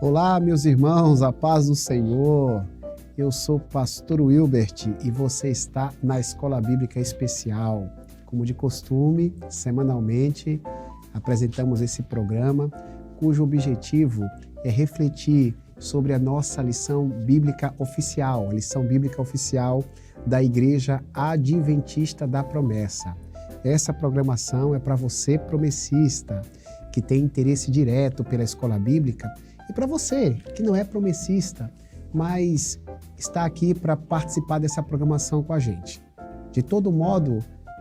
Olá, meus irmãos, a paz do Senhor. Eu sou o pastor Wilbert e você está na Escola Bíblica Especial. Como de costume, semanalmente, apresentamos esse programa, cujo objetivo é refletir sobre a nossa lição bíblica oficial, a lição bíblica oficial da Igreja Adventista da Promessa. Essa programação é para você, promessista, que tem interesse direto pela escola bíblica, e para você, que não é promessista, mas está aqui para participar dessa programação com a gente. De todo modo,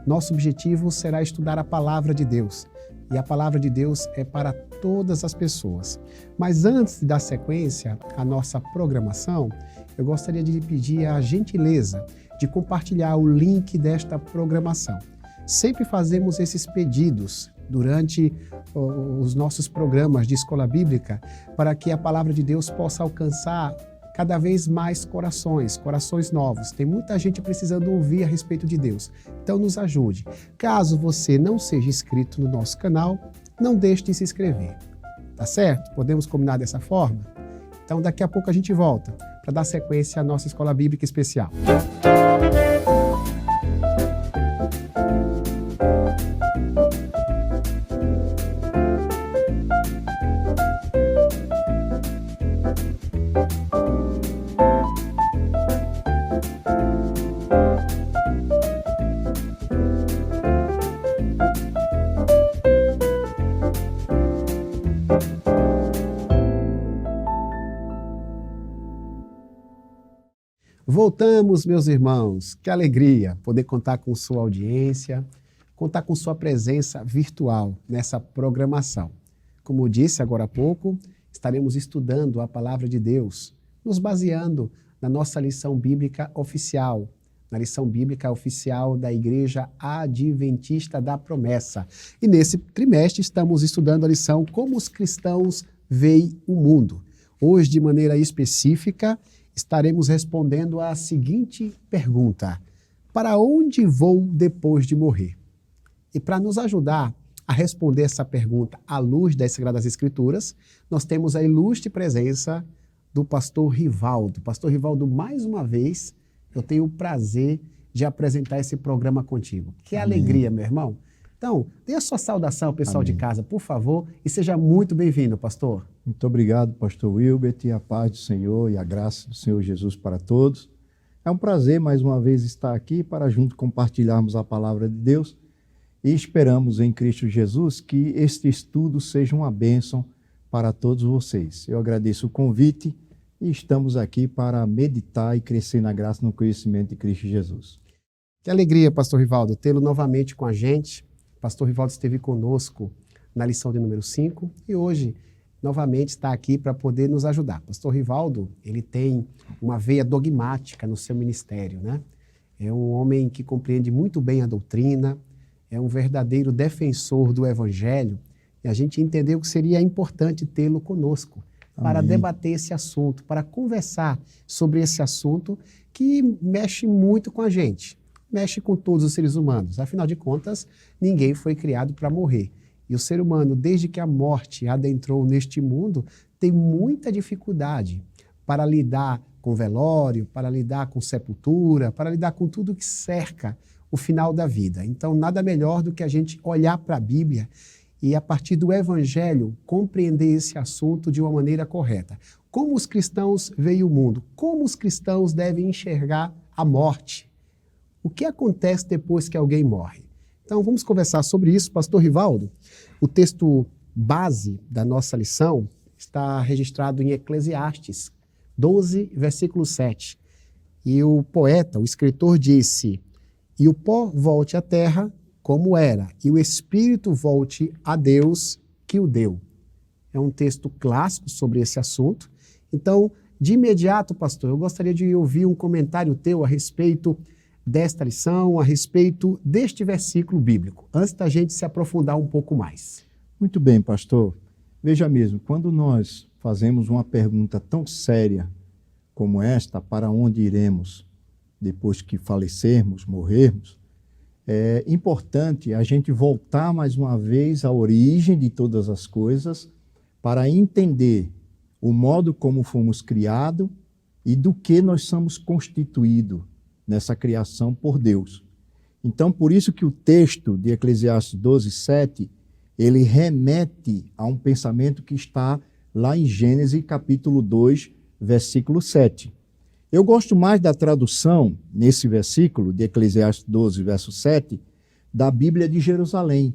nosso objetivo será estudar a Palavra de Deus. E a Palavra de Deus é para todas as pessoas. Mas antes de dar sequência à nossa programação, eu gostaria de lhe pedir a gentileza de compartilhar o link desta programação. Sempre fazemos esses pedidos durante os nossos programas de escola bíblica para que a palavra de Deus possa alcançar cada vez mais corações novos. Tem muita gente precisando ouvir a respeito de Deus. Então nos ajude. Caso você não seja inscrito no nosso canal, não deixe de se inscrever. Tá certo? Podemos combinar dessa forma? Então daqui a pouco a gente volta para dar sequência à nossa escola bíblica especial. Voltamos, meus irmãos. Que alegria poder contar com sua audiência, contar com sua presença virtual nessa programação. Como eu disse agora há pouco, estaremos estudando a Palavra de Deus, nos baseando na nossa lição bíblica oficial, na lição bíblica oficial da Igreja Adventista da Promessa. E nesse trimestre estamos estudando a lição Como os Cristãos Veem o Mundo. Hoje, de maneira específica, estaremos respondendo à seguinte pergunta: para onde vou depois de morrer? E para nos ajudar a responder essa pergunta à luz das Sagradas Escrituras, nós temos a ilustre presença do pastor Rivaldo. Pastor Rivaldo, mais uma vez, eu tenho o prazer de apresentar esse programa contigo. Que Amém. Alegria, meu irmão. Então, dê a sua saudação ao pessoal Amém. de casa, por favor, e seja muito bem-vindo, pastor. Muito obrigado, pastor Wilbert, e a paz do Senhor e a graça do Senhor Jesus para todos. É um prazer, mais uma vez, estar aqui para junto compartilharmos a palavra de Deus e esperamos em Cristo Jesus que este estudo seja uma bênção para todos vocês. Eu agradeço o convite e estamos aqui para meditar e crescer na graça e no conhecimento de Cristo Jesus. Que alegria, pastor Rivaldo, tê-lo novamente com a gente. O pastor Rivaldo esteve conosco na lição de número 5 e hoje novamente está aqui para poder nos ajudar. Pastor Rivaldo, ele tem uma veia dogmática no seu ministério, né? É um homem que compreende muito bem a doutrina, é um verdadeiro defensor do Evangelho e a gente entendeu que seria importante tê-lo conosco para Amém. debater esse assunto, para conversar sobre esse assunto que mexe muito com a gente. Mexe com todos os seres humanos. Afinal de contas, ninguém foi criado para morrer. E o ser humano, desde que a morte adentrou neste mundo, tem muita dificuldade para lidar com velório, para lidar com sepultura, para lidar com tudo que cerca o final da vida. Então, nada melhor do que a gente olhar para a Bíblia e, a partir do Evangelho, compreender esse assunto de uma maneira correta. Como os cristãos veem o mundo? Como os cristãos devem enxergar a morte? O que acontece depois que alguém morre? Então, vamos conversar sobre isso, pastor Rivaldo. O texto base da nossa lição está registrado em Eclesiastes 12, versículo 7. E o poeta, o escritor, disse: e o pó volte à terra como era, e o espírito volte a Deus que o deu. É um texto clássico sobre esse assunto. Então, de imediato, pastor, eu gostaria de ouvir um comentário teu a respeito desta lição, a respeito deste versículo bíblico, antes da gente se aprofundar um pouco mais. Muito bem, pastor. Veja mesmo, quando nós fazemos uma pergunta tão séria como esta, para onde iremos depois que falecermos, morrermos, é importante a gente voltar mais uma vez à origem de todas as coisas para entender o modo como fomos criados e do que nós somos constituídos nessa criação por Deus. Então, por isso que o texto de Eclesiastes 12:7, ele remete a um pensamento que está lá em Gênesis capítulo 2, versículo 7. Eu gosto mais da tradução, nesse versículo de Eclesiastes 12, verso 7, da Bíblia de Jerusalém,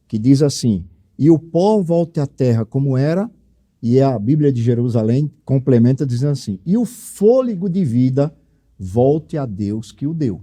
que diz assim: e o pó volte à terra como era, e a Bíblia de Jerusalém complementa dizendo assim: e o fôlego de vida volte a Deus que o deu.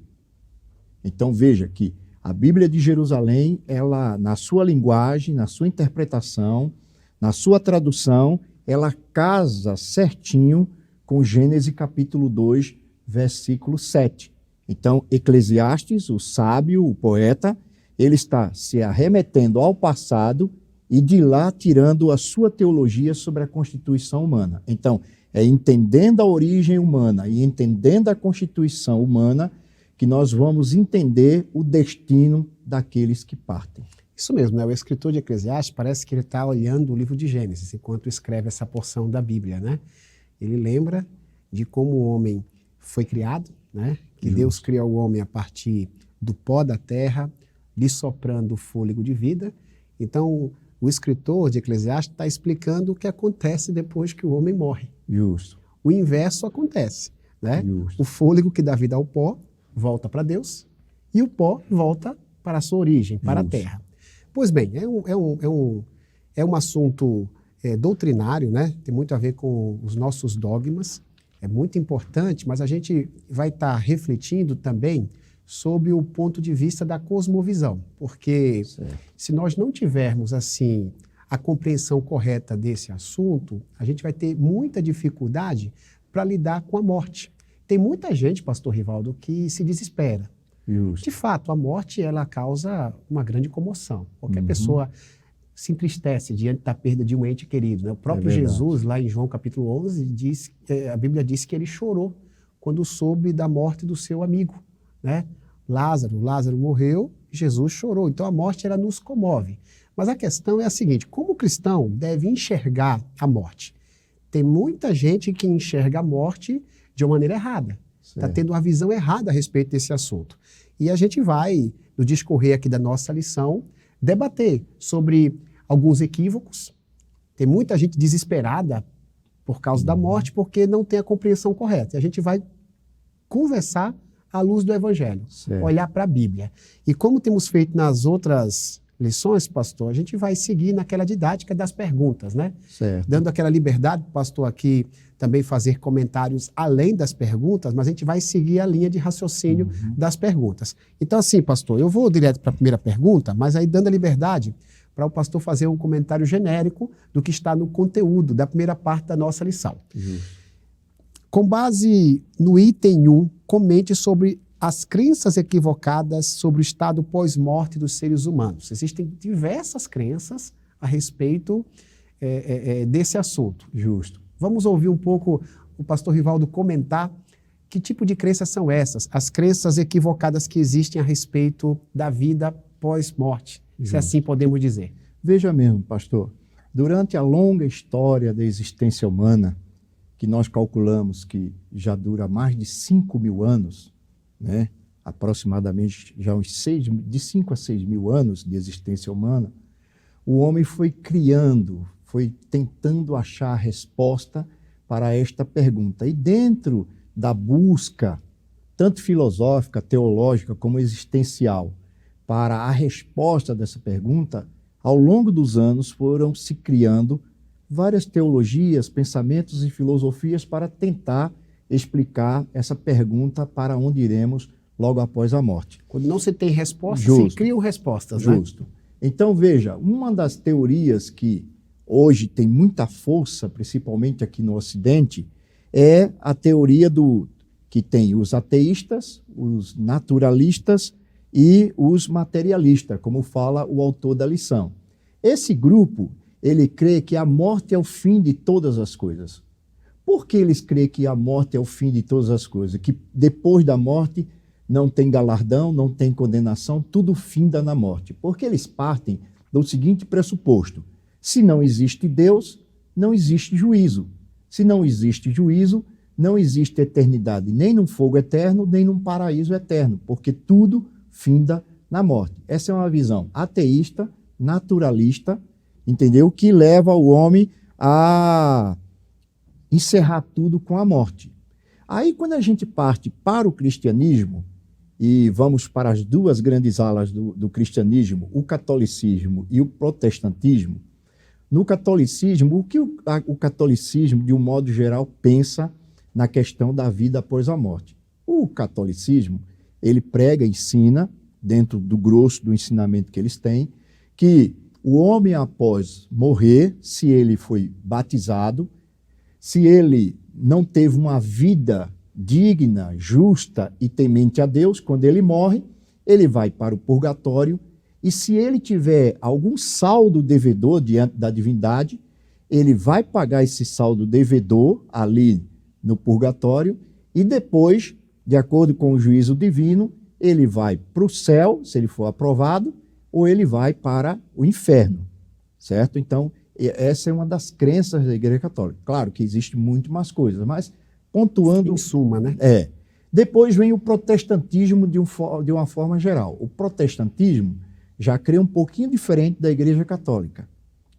Então veja que a Bíblia de Jerusalém, ela, na sua linguagem, na sua interpretação, na sua tradução, ela casa certinho com Gênesis capítulo 2, versículo 7. Então, Eclesiastes, o sábio, o poeta, ele está se arremetendo ao passado e de lá tirando a sua teologia sobre a constituição humana. Então, é entendendo a origem humana e entendendo a constituição humana que nós vamos entender o destino daqueles que partem. Isso mesmo, né? O escritor de Eclesiastes parece que ele está olhando o livro de Gênesis enquanto escreve essa porção da Bíblia, né? Ele lembra de como o homem foi criado, né? Que Justo. Deus criou o homem a partir do pó da terra, lhe soprando o fôlego de vida. Então, o escritor de Eclesiastes está explicando o que acontece depois que o homem morre. Justo. O inverso acontece, né? Justo. O fôlego que dá vida ao pó volta para Deus e o pó volta para a sua origem, para a terra. Pois bem, é um assunto doutrinário, né? Tem muito a ver com os nossos dogmas, é muito importante, mas a gente vai estar refletindo também sob o ponto de vista da cosmovisão, porque se nós não tivermos, assim, a compreensão correta desse assunto, a gente vai ter muita dificuldade para lidar com a morte. Tem muita gente, pastor Rivaldo, que se desespera. Justo. De fato, a morte, ela causa uma grande comoção. Qualquer pessoa se entristece diante da perda de um ente querido, né? O próprio Jesus, lá em João capítulo 11, a Bíblia diz que ele chorou quando soube da morte do seu amigo, né? Lázaro morreu, Jesus chorou. Então a morte, ela nos comove. Mas a questão é a seguinte: como o cristão deve enxergar a morte? Tem muita gente que enxerga a morte de uma maneira errada. Está tendo uma visão errada a respeito desse assunto. E a gente vai, no discorrer aqui da nossa lição, debater sobre alguns equívocos. Tem muita gente desesperada por causa da morte porque não tem a compreensão correta. E a gente vai conversar à luz do Evangelho, olhar para a Bíblia. E como temos feito nas outras lições, pastor, a gente vai seguir naquela didática das perguntas, né? Certo. Dando aquela liberdade para o pastor aqui também fazer comentários além das perguntas, mas a gente vai seguir a linha de raciocínio das perguntas. Então, assim, pastor, eu vou direto para a primeira pergunta, mas aí dando a liberdade para o pastor fazer um comentário genérico do que está no conteúdo da primeira parte da nossa lição. Com base no item 1, comente sobre as crenças equivocadas sobre o estado pós-morte dos seres humanos. Existem diversas crenças a respeito desse assunto. Justo. Vamos ouvir um pouco o pastor Rivaldo comentar que tipo de crenças são essas, as crenças equivocadas que existem a respeito da vida pós-morte, se assim podemos dizer. Veja mesmo, pastor, durante a longa história da existência humana, que nós calculamos que já dura mais de 5.000 anos, né? Aproximadamente já de 5 a 6 mil anos de existência humana, o homem foi criando, foi tentando achar a resposta para esta pergunta. E dentro da busca, tanto filosófica, teológica, como existencial, para a resposta dessa pergunta, ao longo dos anos foram se criando várias teologias, pensamentos e filosofias para tentar explicar essa pergunta para onde iremos logo após a morte. Quando não se tem resposta, se criam respostas, Justo. Né? Então, veja, uma das teorias que hoje tem muita força, principalmente aqui no Ocidente, é a teoria que tem os ateístas, os naturalistas e os materialistas, como fala o autor da lição. Esse grupo, ele crê que a morte é o fim de todas as coisas. Por que eles creem que a morte é o fim de todas as coisas? Que depois da morte não tem galardão, não tem condenação, tudo finda na morte. Porque eles partem do seguinte pressuposto: se não existe Deus, não existe juízo. Se não existe juízo, não existe eternidade, nem num fogo eterno, nem num paraíso eterno, porque tudo finda na morte. Essa é uma visão ateísta, naturalista, entendeu? Que leva o homem a encerrar tudo com a morte. Aí, quando a gente parte para o cristianismo, e vamos para as duas grandes alas do cristianismo, o catolicismo e o protestantismo, no catolicismo, o que o catolicismo, de um modo geral, pensa na questão da vida após a morte? O catolicismo, ele prega, ensina, dentro do grosso do ensinamento que eles têm, que o homem após morrer, se ele foi batizado, se ele não teve uma vida digna, justa e temente a Deus, quando ele morre, ele vai para o purgatório, e se ele tiver algum saldo devedor diante da divindade, ele vai pagar esse saldo devedor ali no purgatório, e depois, de acordo com o juízo divino, ele vai para o céu, se ele for aprovado, ou ele vai para o inferno, certo? Então, essa é uma das crenças da Igreja Católica. Claro que existe muito mais coisas, mas pontuando... Em suma, né? Depois vem o protestantismo de uma forma geral. O protestantismo já crê um pouquinho diferente da Igreja Católica.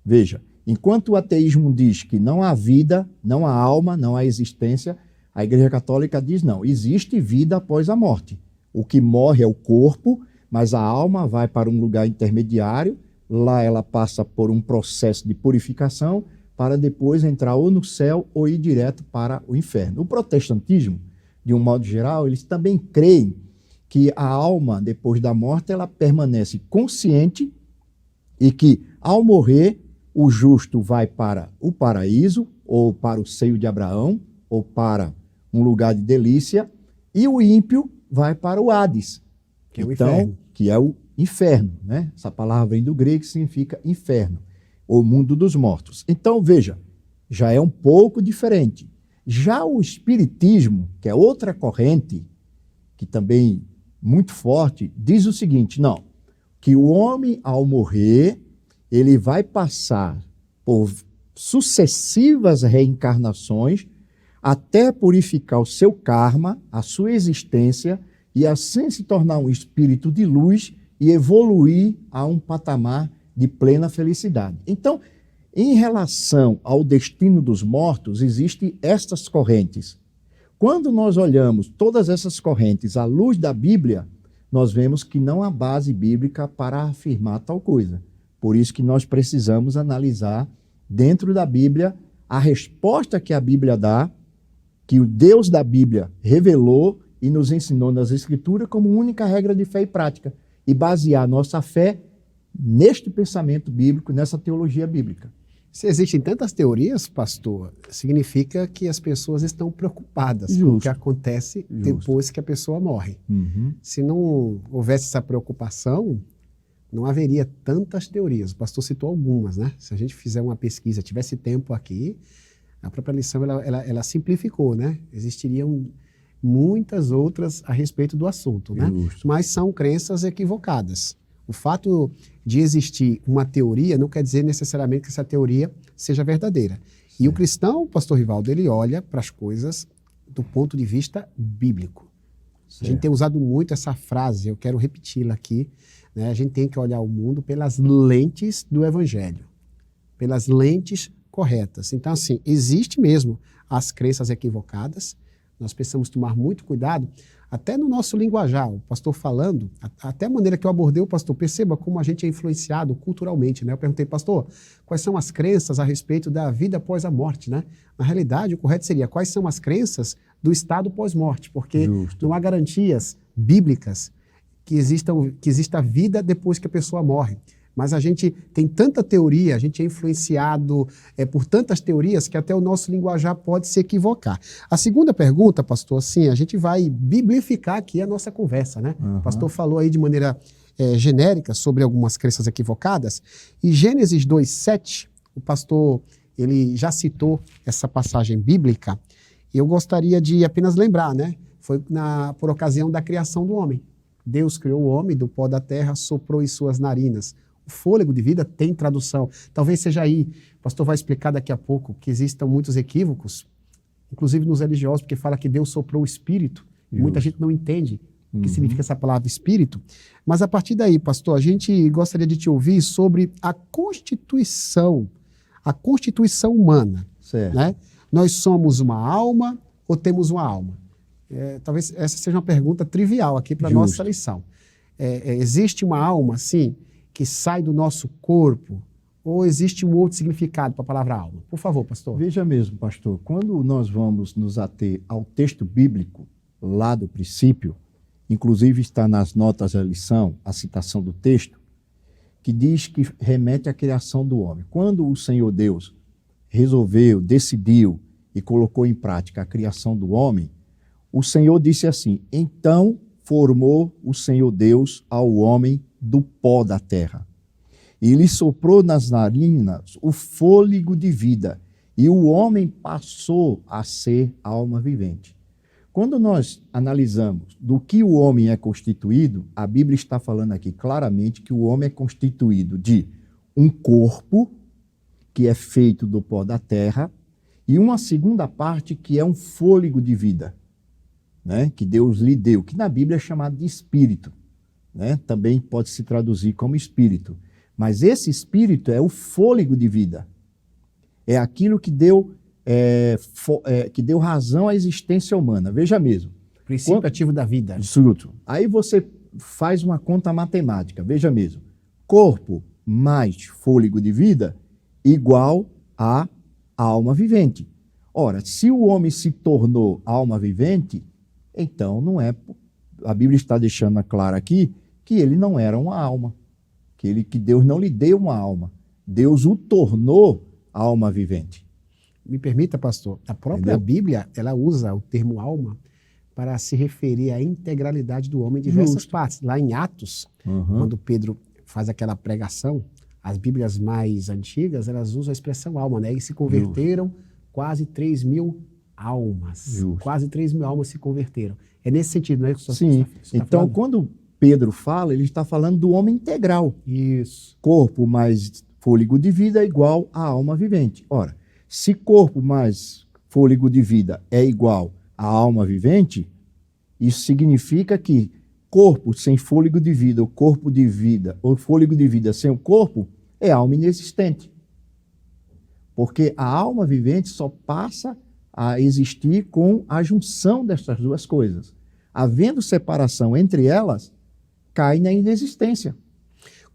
Veja, enquanto o ateísmo diz que não há vida, não há alma, não há existência, a Igreja Católica diz não, existe vida após a morte. O que morre é o corpo, mas a alma vai para um lugar intermediário, lá ela passa por um processo de purificação para depois entrar ou no céu ou ir direto para o inferno. O protestantismo, de um modo geral, eles também creem que a alma, depois da morte, ela permanece consciente e que, ao morrer, o justo vai para o paraíso, ou para o seio de Abraão, ou para um lugar de delícia, e o ímpio vai para o Hades, que é o inferno. Que é o inferno, né? Essa palavra vem do grego que significa inferno, ou mundo dos mortos. Então, veja, já é um pouco diferente. Já o espiritismo, que é outra corrente, que também muito forte, diz o seguinte, não, que o homem, ao morrer, ele vai passar por sucessivas reencarnações até purificar o seu karma, a sua existência, e assim se tornar um espírito de luz e evoluir a um patamar de plena felicidade. Então, em relação ao destino dos mortos, existem estas correntes. Quando nós olhamos todas essas correntes à luz da Bíblia, nós vemos que não há base bíblica para afirmar tal coisa. Por isso que nós precisamos analisar dentro da Bíblia a resposta que a Bíblia dá, que o Deus da Bíblia revelou e nos ensinou nas Escrituras como única regra de fé e prática, e basear nossa fé neste pensamento bíblico, nessa teologia bíblica. Se existem tantas teorias, pastor, significa que as pessoas estão preocupadas Justo. com o que acontece depois que a pessoa morre. Se não houvesse essa preocupação, não haveria tantas teorias. O pastor citou algumas, né? Se a gente fizer uma pesquisa, tivesse tempo aqui, a própria lição ela simplificou, né? Existiriam muitas outras a respeito do assunto, né? Justo. Mas são crenças equivocadas. O fato de existir uma teoria não quer dizer necessariamente que essa teoria seja verdadeira. Sim. E o cristão, pastor Rivaldo, ele olha para as coisas do ponto de vista bíblico. Certo. A gente tem usado muito essa frase, eu quero repeti-la aqui, né? A gente tem que olhar o mundo pelas lentes do Evangelho, pelas lentes corretas. Então, assim, existe mesmo as crenças equivocadas, nós precisamos tomar muito cuidado, até no nosso linguajar, o pastor falando, até a maneira que eu abordei o pastor, perceba como a gente é influenciado culturalmente, né? Eu perguntei, pastor, quais são as crenças a respeito da vida após a morte, né? Na realidade, o correto seria, quais são as crenças do estado pós-morte, porque Justo. não há garantias bíblicas que exista vida depois que a pessoa morre. Mas a gente tem tanta teoria, a gente é influenciado por tantas teorias que até o nosso linguajar pode se equivocar. A segunda pergunta, pastor, assim, a gente vai biblificar aqui a nossa conversa, né? O pastor falou aí de maneira genérica sobre algumas crenças equivocadas. E Gênesis 2:7, o pastor ele já citou essa passagem bíblica. E eu gostaria de apenas lembrar, né? Foi por ocasião da criação do homem. Deus criou o homem do pó da terra, soprou em suas narinas fôlego de vida tem tradução. Talvez seja aí, o pastor vai explicar daqui a pouco, que existam muitos equívocos, inclusive nos religiosos, porque fala que Deus soprou o espírito. Muita gente não entende o que significa essa palavra espírito. Mas a partir daí, pastor, a gente gostaria de te ouvir sobre a constituição humana. Certo. Né? Nós somos uma alma ou temos uma alma? Talvez essa seja uma pergunta trivial aqui para a nossa lição. Existe uma alma, sim, que sai do nosso corpo? Ou existe um outro significado para a palavra alma? Por favor, pastor. Veja mesmo, pastor, quando nós vamos nos ater ao texto bíblico, lá do princípio, inclusive está nas notas da lição, a citação do texto, que diz que remete à criação do homem. Quando o Senhor Deus resolveu, decidiu e colocou em prática a criação do homem, o Senhor disse assim: então formou o Senhor Deus ao homem do pó da terra. E lhe soprou nas narinas o fôlego de vida, e o homem passou a ser alma vivente. Quando nós analisamos do que o homem é constituído, a Bíblia está falando aqui claramente que o homem é constituído de um corpo, que é feito do pó da terra, e uma segunda parte que é um fôlego de vida, né, que Deus lhe deu, que na Bíblia é chamado de espírito, né, também pode se traduzir como espírito. Mas esse espírito é o fôlego de vida, é aquilo que deu razão à existência humana. Veja mesmo. Princípio ativo da vida. Absoluto. Aí você faz uma conta matemática. Veja mesmo. Corpo mais fôlego de vida igual a alma vivente. Ora, se o homem se tornou alma vivente, então não é... A Bíblia está deixando claro aqui que ele não era uma alma. Que Deus não lhe deu uma alma. Deus o tornou alma vivente. Me permita, pastor, a própria Bíblia, ela usa o termo alma para se referir à integralidade do homem em diversas partes. Lá em Atos, quando Pedro faz aquela pregação, as Bíblias mais antigas, elas usam a expressão alma, né? E se converteram quase 3.000 almas. Quase 3.000 almas se converteram. É nesse sentido, não é? Sim. Então, quando Pedro fala, ele está falando do homem integral. Isso. Corpo mais fôlego de vida é igual à alma vivente. Ora, se corpo mais fôlego de vida é igual à alma vivente, isso significa que corpo sem fôlego de vida, ou corpo de vida, ou fôlego de vida sem o corpo, é alma inexistente. Porque a alma vivente só passa a existir com a junção dessas duas coisas. Havendo separação entre elas, cai na inexistência.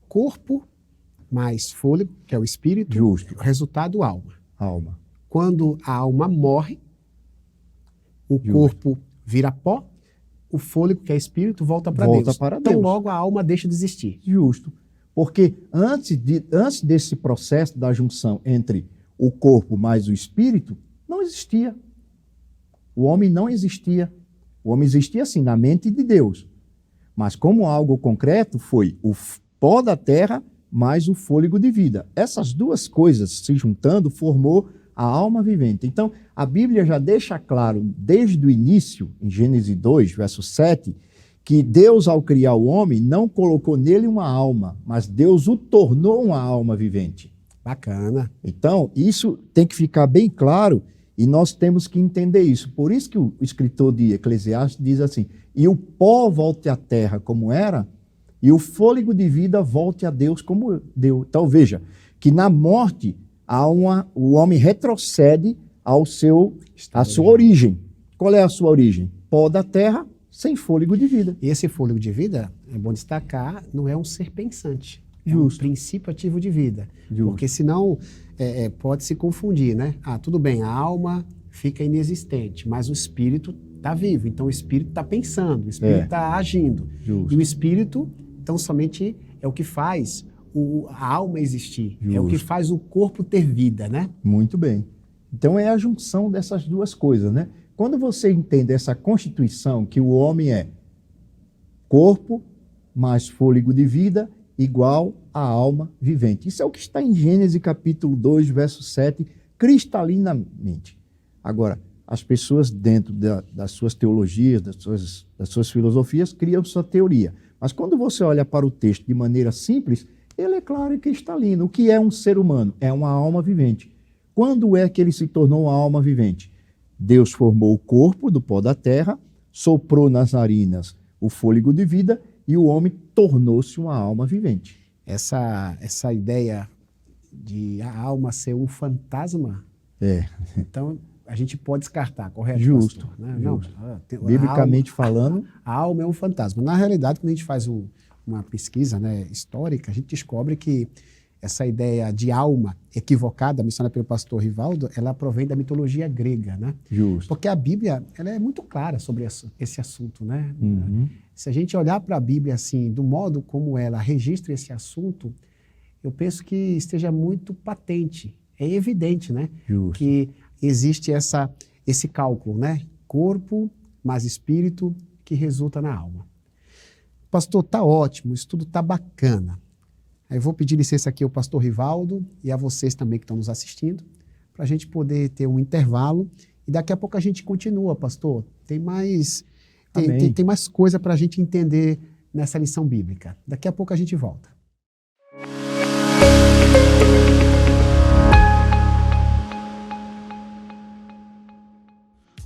Corpo mais fôlego, que é o espírito, resultado alma. Quando a alma morre, o corpo vira pó, o fôlego, que é espírito, volta para Deus. Então logo a alma deixa de existir. Justo. Porque antes desse processo da junção entre o corpo mais o espírito, não existia. O homem não existia. O homem existia assim, na mente de Deus. Mas como algo concreto, foi o pó da terra mais o fôlego de vida. Essas duas coisas se juntando formou a alma vivente. Então, a Bíblia já deixa claro, desde o início, em Gênesis 2, verso 7, que Deus, ao criar o homem, não colocou nele uma alma, mas Deus o tornou uma alma vivente. Bacana. Então, isso tem que ficar bem claro e nós temos que entender isso. Por isso que o escritor de Eclesiastes diz assim: e o pó volte à terra como era, e o fôlego de vida volte a Deus como deu. Então veja, que na morte o homem retrocede à sua origem. Qual é a sua origem? Pó da terra sem fôlego de vida. E esse fôlego de vida, é bom destacar, não é um ser pensante. É um princípio ativo de vida. Porque senão pode se confundir, né? Tudo bem, a alma fica inexistente, mas o espírito está vivo. Então o espírito está pensando, o espírito está agindo. E o espírito, então, somente é o que faz a alma existir. É o que faz o corpo ter vida, né? Muito bem. Então é a junção dessas duas coisas, né? Quando você entende essa constituição que o homem é corpo mais fôlego de vida igual à alma vivente. Isso é o que está em Gênesis capítulo 2, verso 7, cristalinamente. Agora, as pessoas dentro das suas teologias, das suas filosofias, criam sua teoria. Mas quando você olha para o texto de maneira simples, ele é claro e cristalino. O que é um ser humano? É uma alma vivente. Quando é que ele se tornou uma alma vivente? Deus formou o corpo do pó da terra, soprou nas narinas o fôlego de vida e o homem tornou-se uma alma vivente. Essa ideia de a alma ser um fantasma, então a gente pode descartar, correto? Justo. Pastor? Né? Justo. Não, Biblicamente falando. A alma é um fantasma. Na realidade, quando a gente faz uma pesquisa, né, histórica, a gente descobre que essa ideia de alma equivocada, mencionada pelo pastor Rivaldo, ela provém da mitologia grega, né? Justo. Porque a Bíblia, ela é muito clara sobre esse assunto, né? Uhum. Se a gente olhar para a Bíblia assim, do modo como ela registra esse assunto, eu penso que esteja muito patente, é evidente, né? Justo. Que existe esse cálculo, né? Corpo mais espírito que resulta na alma. Pastor, tá ótimo, o estudo tá bacana. Aí eu vou pedir licença aqui ao pastor Rivaldo e a vocês também que estão nos assistindo, para a gente poder ter um intervalo e daqui a pouco a gente continua, pastor. Tem mais coisa para a gente entender nessa lição bíblica. Daqui a pouco a gente volta.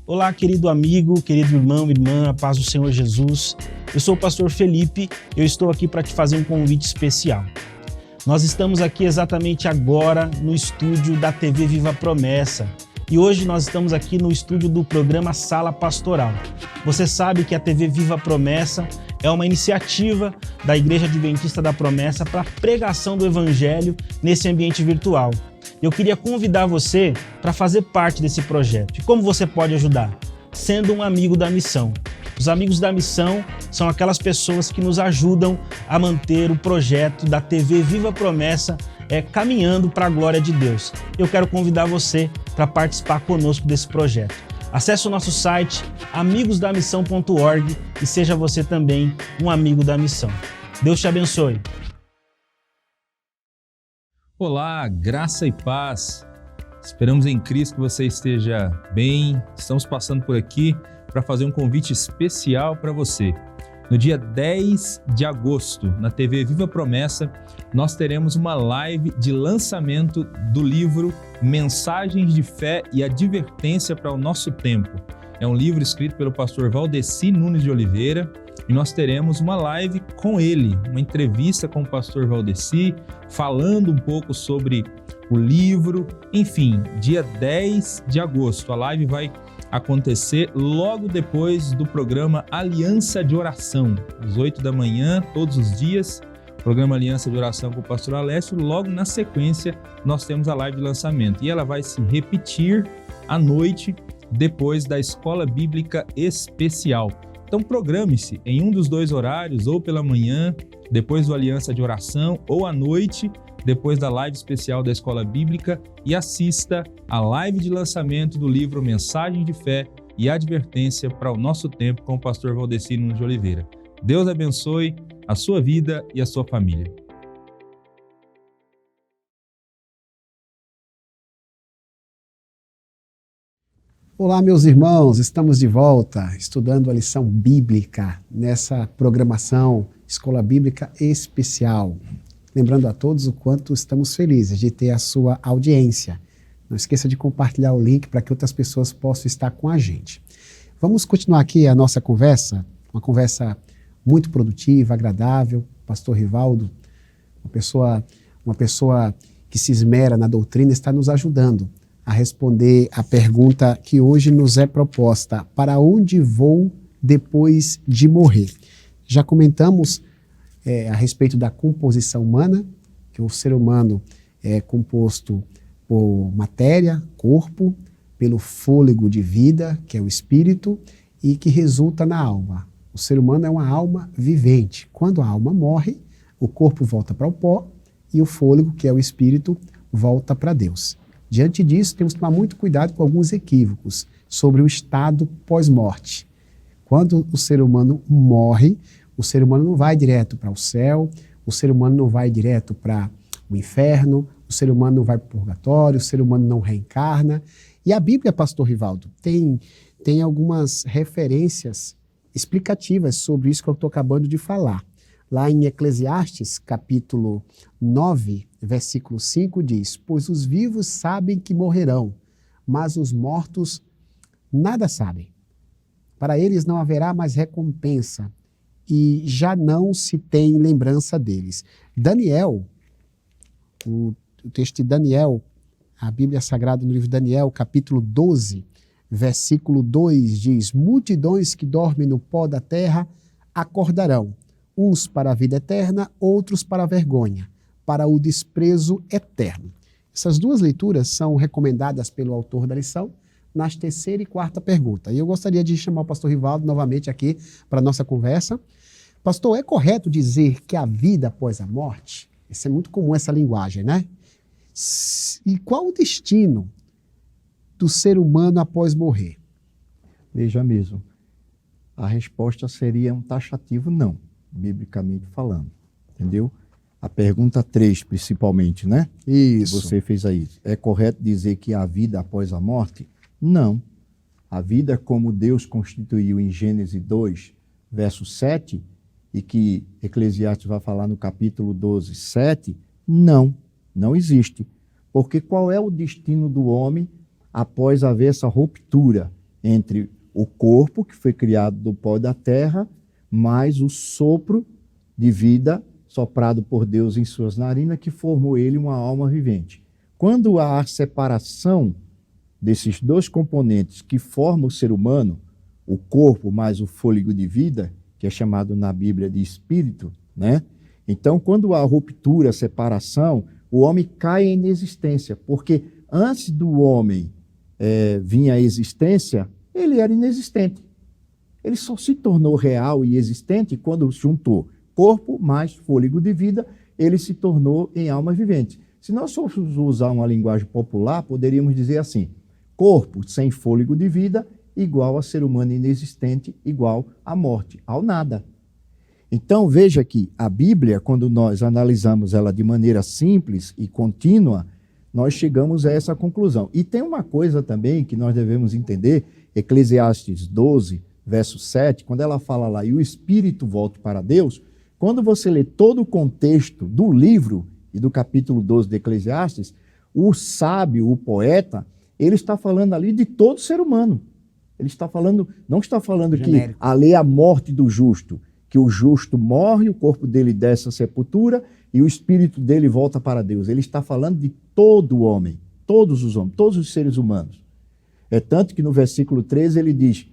Olá, querido amigo, querido irmão, irmã, a paz do Senhor Jesus. Eu sou o pastor Felipe e eu estou aqui para te fazer um convite especial. Nós estamos aqui exatamente agora no estúdio da TV Viva Promessa e hoje nós estamos aqui no estúdio do programa Sala Pastoral. Você sabe que a TV Viva Promessa é uma iniciativa da Igreja Adventista da Promessa para a pregação do Evangelho nesse ambiente virtual. Eu queria convidar você para fazer parte desse projeto. E como você pode ajudar? Sendo um amigo da missão. Os amigos da missão são aquelas pessoas que nos ajudam a manter o projeto da TV Viva Promessa caminhando para a glória de Deus. Eu quero convidar você para participar conosco desse projeto. Acesse o nosso site amigosdamissão.org e seja você também um amigo da missão. Deus te abençoe. Olá, graça e paz. Esperamos em Cristo que você esteja bem. Estamos passando por aqui para fazer um convite especial para você. No dia 10 de agosto, na TV Viva Promessa, nós teremos uma live de lançamento do livro Mensagens de Fé e Advertência para o Nosso Tempo. É um livro escrito pelo pastor Valdeci Nunes de Oliveira e nós teremos uma live com ele, uma entrevista com o pastor Valdeci, falando um pouco sobre o livro. Enfim, dia 10 de agosto, a live vai acontecer logo depois do programa Aliança de Oração, às 8 da manhã, todos os dias, programa Aliança de Oração com o pastor Alessio. Logo na sequência, nós temos a live de lançamento e ela vai se repetir à noite, depois da Escola Bíblica Especial. Então programe-se em um dos dois horários, ou pela manhã, depois do Aliança de Oração, ou à noite, depois da live especial da Escola Bíblica, e assista a live de lançamento do livro Mensagem de Fé e Advertência para o Nosso Tempo com o pastor Valdeci Nunes de Oliveira. Deus abençoe a sua vida e a sua família. Olá, meus irmãos, estamos de volta estudando a lição bíblica nessa programação Escola Bíblica Especial. Lembrando a todos o quanto estamos felizes de ter a sua audiência. Não esqueça de compartilhar o link para que outras pessoas possam estar com a gente. Vamos continuar aqui a nossa conversa, uma conversa muito produtiva, agradável. Pastor Rivaldo, uma pessoa que se esmera na doutrina, está nos ajudando a responder a pergunta que hoje nos é proposta: para onde vou depois de morrer? Já comentamos a respeito da composição humana, que o ser humano é composto por matéria, corpo, pelo fôlego de vida, que é o espírito, e que resulta na alma. O ser humano é uma alma vivente. Quando a alma morre, o corpo volta para o pó e o fôlego, que é o espírito, volta para Deus. Diante disso, temos que tomar muito cuidado com alguns equívocos sobre o estado pós-morte. Quando o ser humano morre, o ser humano não vai direto para o céu, o ser humano não vai direto para o inferno, o ser humano não vai para o purgatório, o ser humano não reencarna. E a Bíblia, pastor Rivaldo, tem algumas referências explicativas sobre isso que eu estou acabando de falar. Lá em Eclesiastes, capítulo 9, versículo 5, diz: pois os vivos sabem que morrerão, mas os mortos nada sabem. Para eles não haverá mais recompensa, e já não se tem lembrança deles. Daniel, o texto de Daniel, a Bíblia Sagrada no livro de Daniel, capítulo 12, versículo 2, diz: multidões que dormem no pó da terra acordarão, uns para a vida eterna, outros para a vergonha, para o desprezo eterno. Essas duas leituras são recomendadas pelo autor da lição nas terceira e quarta pergunta. E eu gostaria de chamar o pastor Rivaldo novamente aqui para a nossa conversa. Pastor, é correto dizer que a vida após a morte? Isso é muito comum, essa linguagem, né? E qual o destino do ser humano após morrer? Veja mesmo, a resposta seria um taxativo não, biblicamente falando, entendeu? A pergunta 3, principalmente, né? Isso. Você fez aí. É correto dizer que há vida após a morte? Não. A vida como Deus constituiu em Gênesis 2, verso 7, e que Eclesiastes vai falar no capítulo 12, 7, não existe. Porque qual é o destino do homem após haver essa ruptura entre o corpo, que foi criado do pó da terra, mais o sopro de vida soprado por Deus em suas narinas, que formou ele uma alma vivente. Quando há a separação desses dois componentes que formam o ser humano, o corpo mais o fôlego de vida, que é chamado na Bíblia de espírito, né? Então, quando há ruptura, separação, o homem cai em inexistência, porque antes do homem vir à existência, ele era inexistente. Ele só se tornou real e existente quando juntou corpo mais fôlego de vida, ele se tornou em alma vivente. Se nós fôssemos usar uma linguagem popular, poderíamos dizer assim: corpo sem fôlego de vida igual a ser humano inexistente, igual à morte, ao nada. Então veja que a Bíblia, quando nós analisamos ela de maneira simples e contínua, nós chegamos a essa conclusão. E tem uma coisa também que nós devemos entender, Eclesiastes 12, verso 7, quando ela fala lá, e o Espírito volta para Deus, quando você lê todo o contexto do livro e do capítulo 12 de Eclesiastes, o sábio, o poeta, ele está falando ali de todo ser humano. Ele está falando, não está falando genérico, que ali é a morte do justo, que o justo morre, o corpo dele desce à sepultura e o espírito dele volta para Deus. Ele está falando de todo homem, todos os homens, todos os seres humanos. É tanto que no versículo 13 ele diz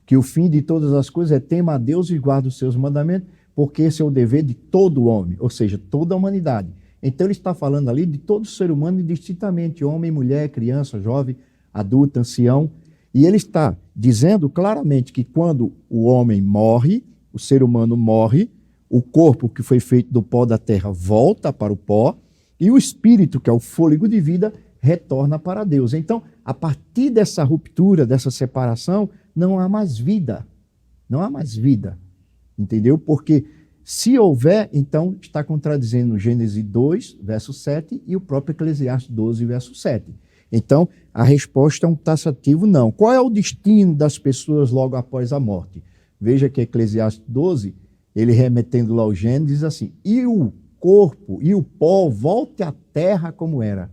que o fim de todas as coisas é tema a Deus e guarda os seus mandamentos, porque esse é o dever de todo homem, ou seja, toda a humanidade. Então ele está falando ali de todo ser humano indistintamente, homem, mulher, criança, jovem, adulto, ancião, e ele está dizendo claramente que quando o homem morre, o ser humano morre, o corpo que foi feito do pó da terra volta para o pó, e o espírito, que é o fôlego de vida, retorna para Deus. Então, a partir dessa ruptura, dessa separação, não há mais vida. Não há mais vida. Entendeu? Porque se houver, então está contradizendo Gênesis 2, verso 7 e o próprio Eclesiastes 12, verso 7. Então, a resposta é um taxativo não. Qual é o destino das pessoas logo após a morte? Veja que Eclesiastes 12, ele remetendo lá ao Gênesis, diz assim: e o corpo e o pó volte à terra como era.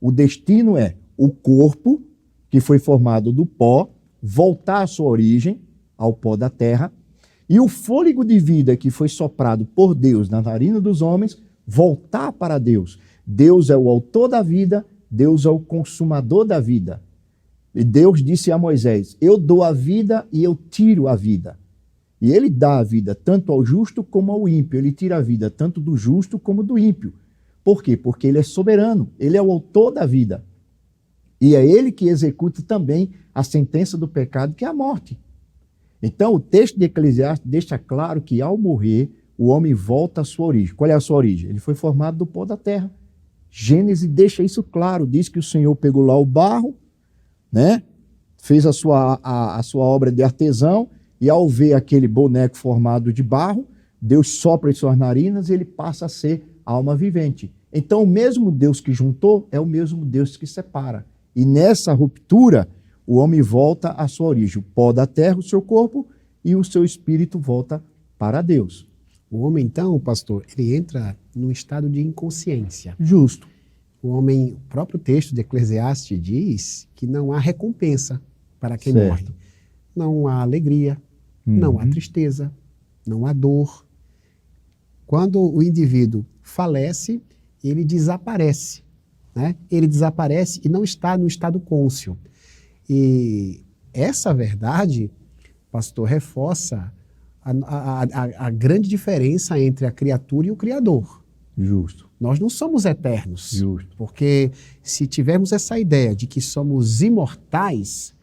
O destino é o corpo, que foi formado do pó, voltar à sua origem, ao pó da terra, e o fôlego de vida que foi soprado por Deus na narina dos homens, voltar para Deus. Deus é o autor da vida, Deus é o consumador da vida. E Deus disse a Moisés: eu dou a vida e eu tiro a vida. E ele dá a vida tanto ao justo como ao ímpio. Ele tira a vida tanto do justo como do ímpio. Por quê? Porque ele é soberano, ele é o autor da vida. E é ele que executa também a sentença do pecado, que é a morte. Então, o texto de Eclesiastes deixa claro que, ao morrer, o homem volta à sua origem. Qual é a sua origem? Ele foi formado do pó da terra. Gênesis deixa isso claro, diz que o Senhor pegou lá o barro, né? Fez a sua obra de artesão, e ao ver aquele boneco formado de barro, Deus sopra em suas narinas e ele passa a ser alma vivente. Então, o mesmo Deus que juntou é o mesmo Deus que separa. E nessa ruptura, o homem volta à sua origem. O pó da terra, o seu corpo, e o seu espírito volta para Deus. O homem, então, pastor, ele entra num estado de inconsciência. Justo. O próprio texto de Eclesiastes diz que não há recompensa para quem Certo. morre. Não há alegria, não há tristeza, não há dor. Quando o indivíduo falece, ele desaparece, né? Ele desaparece e não está no estado cônscio. E essa verdade, pastor, reforça a grande diferença entre a criatura e o Criador. Justo. Nós não somos eternos. Justo. Porque se tivermos essa ideia de que somos imortais,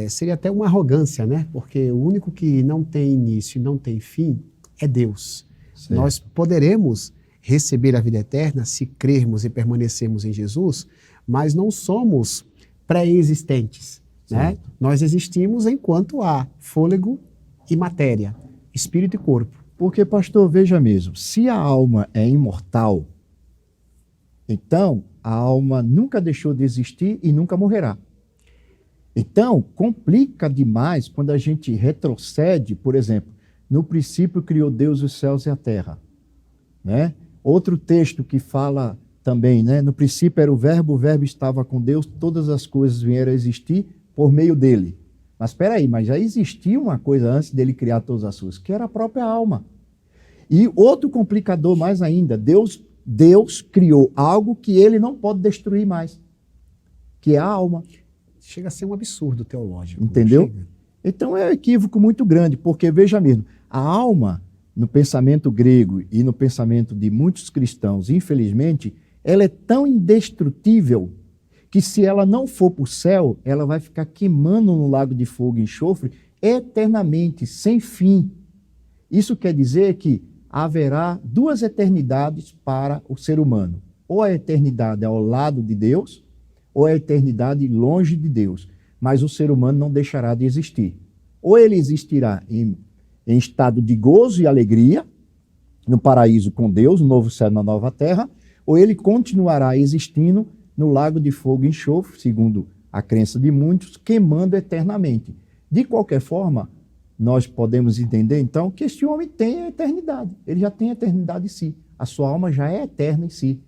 seria até uma arrogância, né? Porque o único que não tem início e não tem fim é Deus. Certo. Nós poderemos receber a vida eterna se crermos e permanecermos em Jesus, mas não somos pré-existentes, né? Nós existimos enquanto há fôlego e matéria, espírito e corpo. Porque, pastor, veja mesmo, se a alma é imortal, então a alma nunca deixou de existir e nunca morrerá. Então, complica demais quando a gente retrocede, por exemplo, no princípio criou Deus os céus e a terra, né? Outro texto que fala também, né? No princípio era o verbo estava com Deus, todas as coisas vieram a existir por meio dele. Mas espera aí, mas já existia uma coisa antes dele criar todas as coisas, que era a própria alma. E outro complicador mais ainda, Deus criou algo que ele não pode destruir mais, que é a alma. Chega a ser um absurdo teológico. Entendeu? Então é um equívoco muito grande, porque veja mesmo, a alma, no pensamento grego e no pensamento de muitos cristãos, infelizmente, ela é tão indestrutível que se ela não for para o céu, ela vai ficar queimando no lago de fogo e enxofre eternamente, sem fim. Isso quer dizer que haverá duas eternidades para o ser humano. Ou a eternidade ao lado de Deus, ou a eternidade longe de Deus. Mas o ser humano não deixará de existir. Ou ele existirá em estado de gozo e alegria, no paraíso com Deus, no novo céu e na nova terra, ou ele continuará existindo no lago de fogo e enxofre, segundo a crença de muitos, queimando eternamente. De qualquer forma, nós podemos entender, então, que este homem tem a eternidade. Ele já tem a eternidade em si. A sua alma já é eterna em si.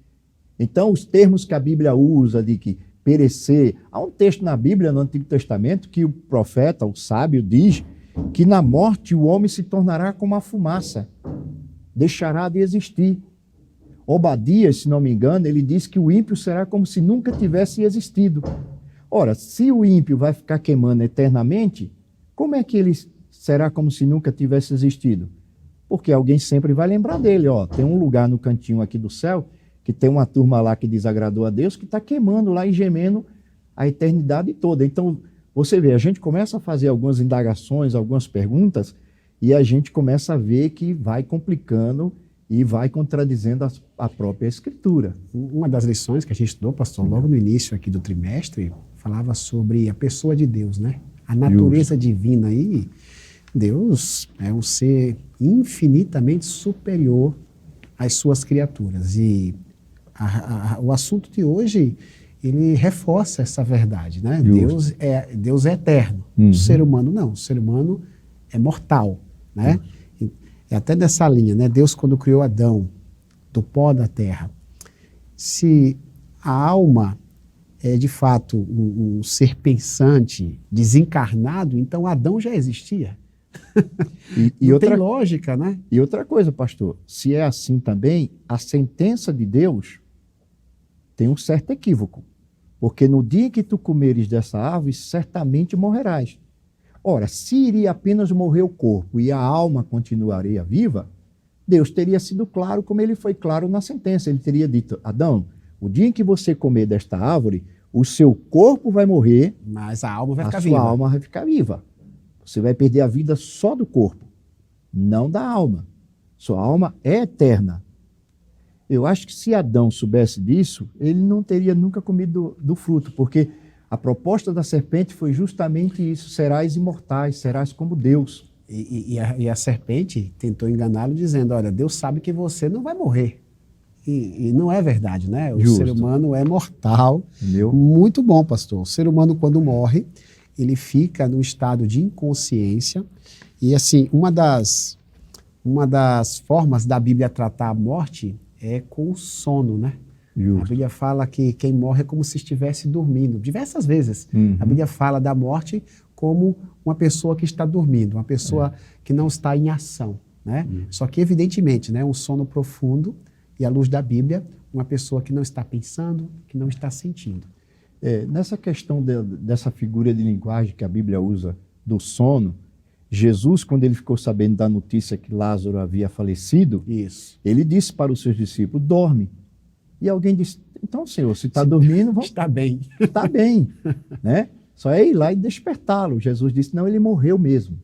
Então, os termos que a Bíblia usa de que perecer... Há um texto na Bíblia, no Antigo Testamento, que o profeta, o sábio, diz que na morte o homem se tornará como a fumaça, deixará de existir. Obadias, se não me engano, ele diz que o ímpio será como se nunca tivesse existido. Ora, se o ímpio vai ficar queimando eternamente, como é que ele será como se nunca tivesse existido? Porque alguém sempre vai lembrar dele. Ó, tem um lugar no cantinho aqui do céu que tem uma turma lá que desagradou a Deus que está queimando lá e gemendo a eternidade toda. Então, você vê, a gente começa a fazer algumas indagações, algumas perguntas, e a gente começa a ver que vai complicando e vai contradizendo a própria Escritura. Uma das lições que a gente estudou, pastor, logo no início aqui do trimestre, falava sobre a pessoa de Deus, né? A natureza divina aí. Deus é um ser infinitamente superior às suas criaturas. E o assunto de hoje, ele reforça essa verdade, né? Deus é eterno. O ser humano não. O ser humano é mortal, né? É até nessa linha, né? Deus, quando criou Adão do pó da terra, se a alma é de fato um ser pensante, desencarnado, então Adão já existia. Não tem lógica, né? E outra coisa, pastor, se é assim também, a sentença de Deus tem um certo equívoco, porque no dia que tu comeres dessa árvore, certamente morrerás. Ora, se iria apenas morrer o corpo e a alma continuaria viva, Deus teria sido claro como ele foi claro na sentença. Ele teria dito, Adão, o dia em que você comer desta árvore, o seu corpo vai morrer, mas a alma vai ficar a viva. sua alma vai ficar viva. Você vai perder a vida só do corpo, não da alma. Sua alma é eterna. Eu acho que se Adão soubesse disso, ele não teria nunca comido do fruto, porque a proposta da serpente foi justamente isso, serás imortais, serás como Deus. E a serpente tentou enganá-lo dizendo, olha, Deus sabe que você não vai morrer. E não é verdade, né? O ser humano é mortal. Entendeu? Muito bom, pastor. O ser humano, quando morre, ele fica num estado de inconsciência. E, assim, uma das Uma das formas da Bíblia tratar a morte é com o sono, né? A Justo. Bíblia fala que quem morre é como se estivesse dormindo. Diversas vezes a Bíblia fala da morte como uma pessoa que está dormindo, uma pessoa que não está em ação, né? Só que, evidentemente, né, um sono profundo e, à luz da Bíblia, uma pessoa que não está pensando, que não está sentindo. Nessa questão dessa figura de linguagem que a Bíblia usa do sono, Jesus, quando ele ficou sabendo da notícia que Lázaro havia falecido, Isso. ele disse para os seus discípulos, dorme. E alguém disse, então, Senhor, se está dormindo, vamos... Está bem. Está bem, né? Só é ir lá e despertá-lo. Jesus disse, não, ele morreu mesmo.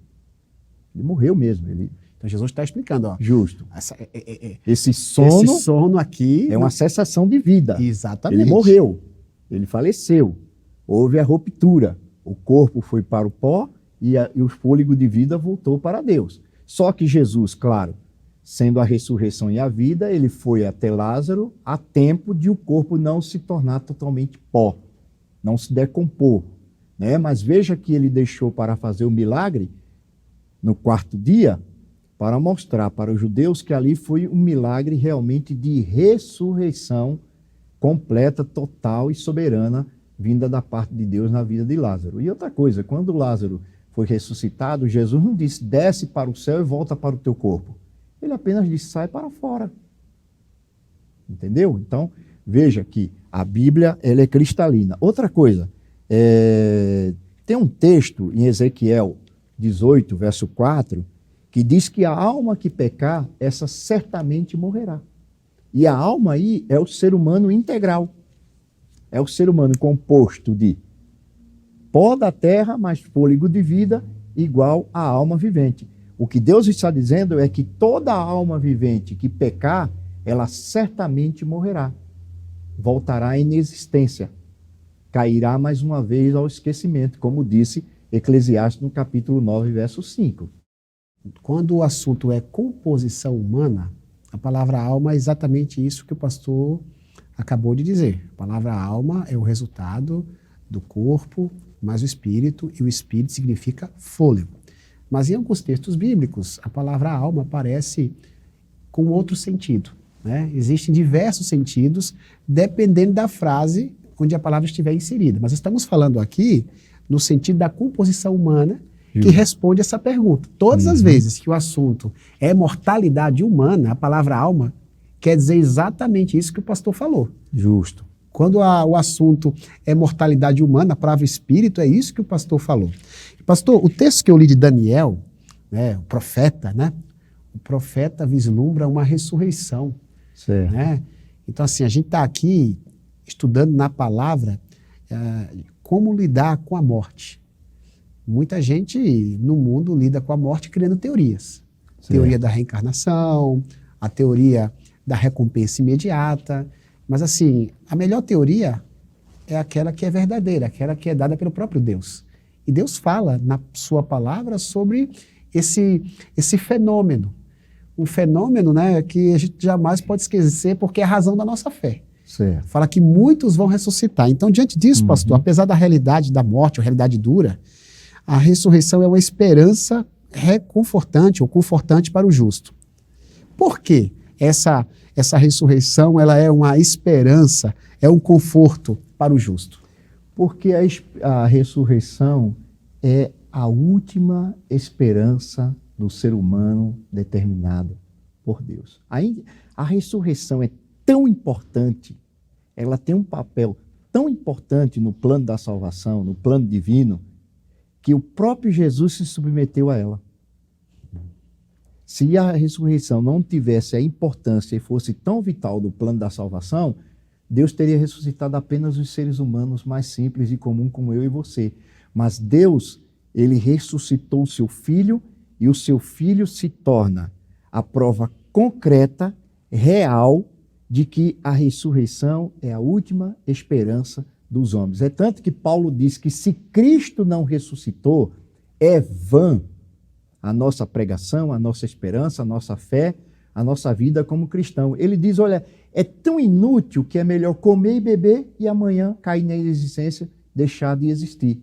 Ele morreu mesmo. Então Jesus está explicando, ó. Justo. Esse Esse sono aqui... é uma cessação de vida. Exatamente. Ele morreu, ele faleceu, houve a ruptura, o corpo foi para o pó e o fôlego de vida voltou para Deus. Só que Jesus, claro, sendo a ressurreição e a vida, ele foi até Lázaro a tempo de o corpo não se tornar totalmente pó, não se decompor, né? Mas veja que ele deixou para fazer o milagre no quarto dia, para mostrar para os judeus que ali foi um milagre realmente de ressurreição completa, total e soberana, vinda da parte de Deus na vida de Lázaro. E outra coisa, quando Lázaro foi ressuscitado, Jesus não disse, desce para o céu e volta para o teu corpo. Ele apenas disse, sai para fora. Entendeu? Então, veja que a Bíblia ela é cristalina. Outra coisa, tem um texto em Ezequiel 18, verso 4, que diz que a alma que pecar, essa certamente morrerá. E a alma aí é o ser humano integral. É o ser humano composto de pó da terra mais fôlego de vida igual à alma vivente. O que Deus está dizendo é que toda alma vivente que pecar, ela certamente morrerá. Voltará à inexistência. Cairá mais uma vez ao esquecimento, como disse Eclesiastes no capítulo 9, verso 5. Quando o assunto é composição humana, a palavra alma é exatamente isso que o pastor acabou de dizer. A palavra alma é o resultado do corpo mais o espírito, e o espírito significa fôlego. Mas em alguns textos bíblicos, a palavra alma aparece com outro sentido, né? Existem diversos sentidos, dependendo da frase onde a palavra estiver inserida. Mas estamos falando aqui no sentido da composição humana, que responde essa pergunta. Todas as vezes que o assunto é mortalidade humana, a palavra alma quer dizer exatamente isso que o pastor falou. Justo. Quando o assunto é mortalidade humana, a palavra espírito, é isso que o pastor falou. Pastor, o texto que eu li de Daniel, né, o profeta vislumbra uma ressurreição. Certo. Né? Então, assim, a gente está aqui estudando na palavra como lidar com a morte. Muita gente no mundo lida com a morte criando teorias. Certo. Teoria da reencarnação, a teoria da recompensa imediata. Mas, assim, a melhor teoria é aquela que é verdadeira, aquela que é dada pelo próprio Deus. E Deus fala na sua palavra sobre esse fenômeno. Um fenômeno, né, que a gente jamais pode esquecer porque é a razão da nossa fé. Certo. Fala que muitos vão ressuscitar. Então, diante disso, pastor, apesar da realidade da morte, ou realidade dura, a ressurreição é uma esperança reconfortante ou confortante para o justo. Por quê? Essa ressurreição ela é uma esperança, é um conforto para o justo. Porque a ressurreição é a última esperança do ser humano determinado por Deus. A ressurreição é tão importante, ela tem um papel tão importante no plano da salvação, no plano divino, que o próprio Jesus se submeteu a ela. Se a ressurreição não tivesse a importância e fosse tão vital do plano da salvação, Deus teria ressuscitado apenas os seres humanos mais simples e comuns como eu e você. Mas Deus, ele ressuscitou o seu Filho e o seu Filho se torna a prova concreta, real, de que a ressurreição é a última esperança dos homens. É tanto que Paulo diz que se Cristo não ressuscitou, é vã a nossa pregação, a nossa esperança, a nossa fé, a nossa vida como cristão. Ele diz, olha, é tão inútil que é melhor comer e beber e amanhã cair na inexistência, deixar de existir.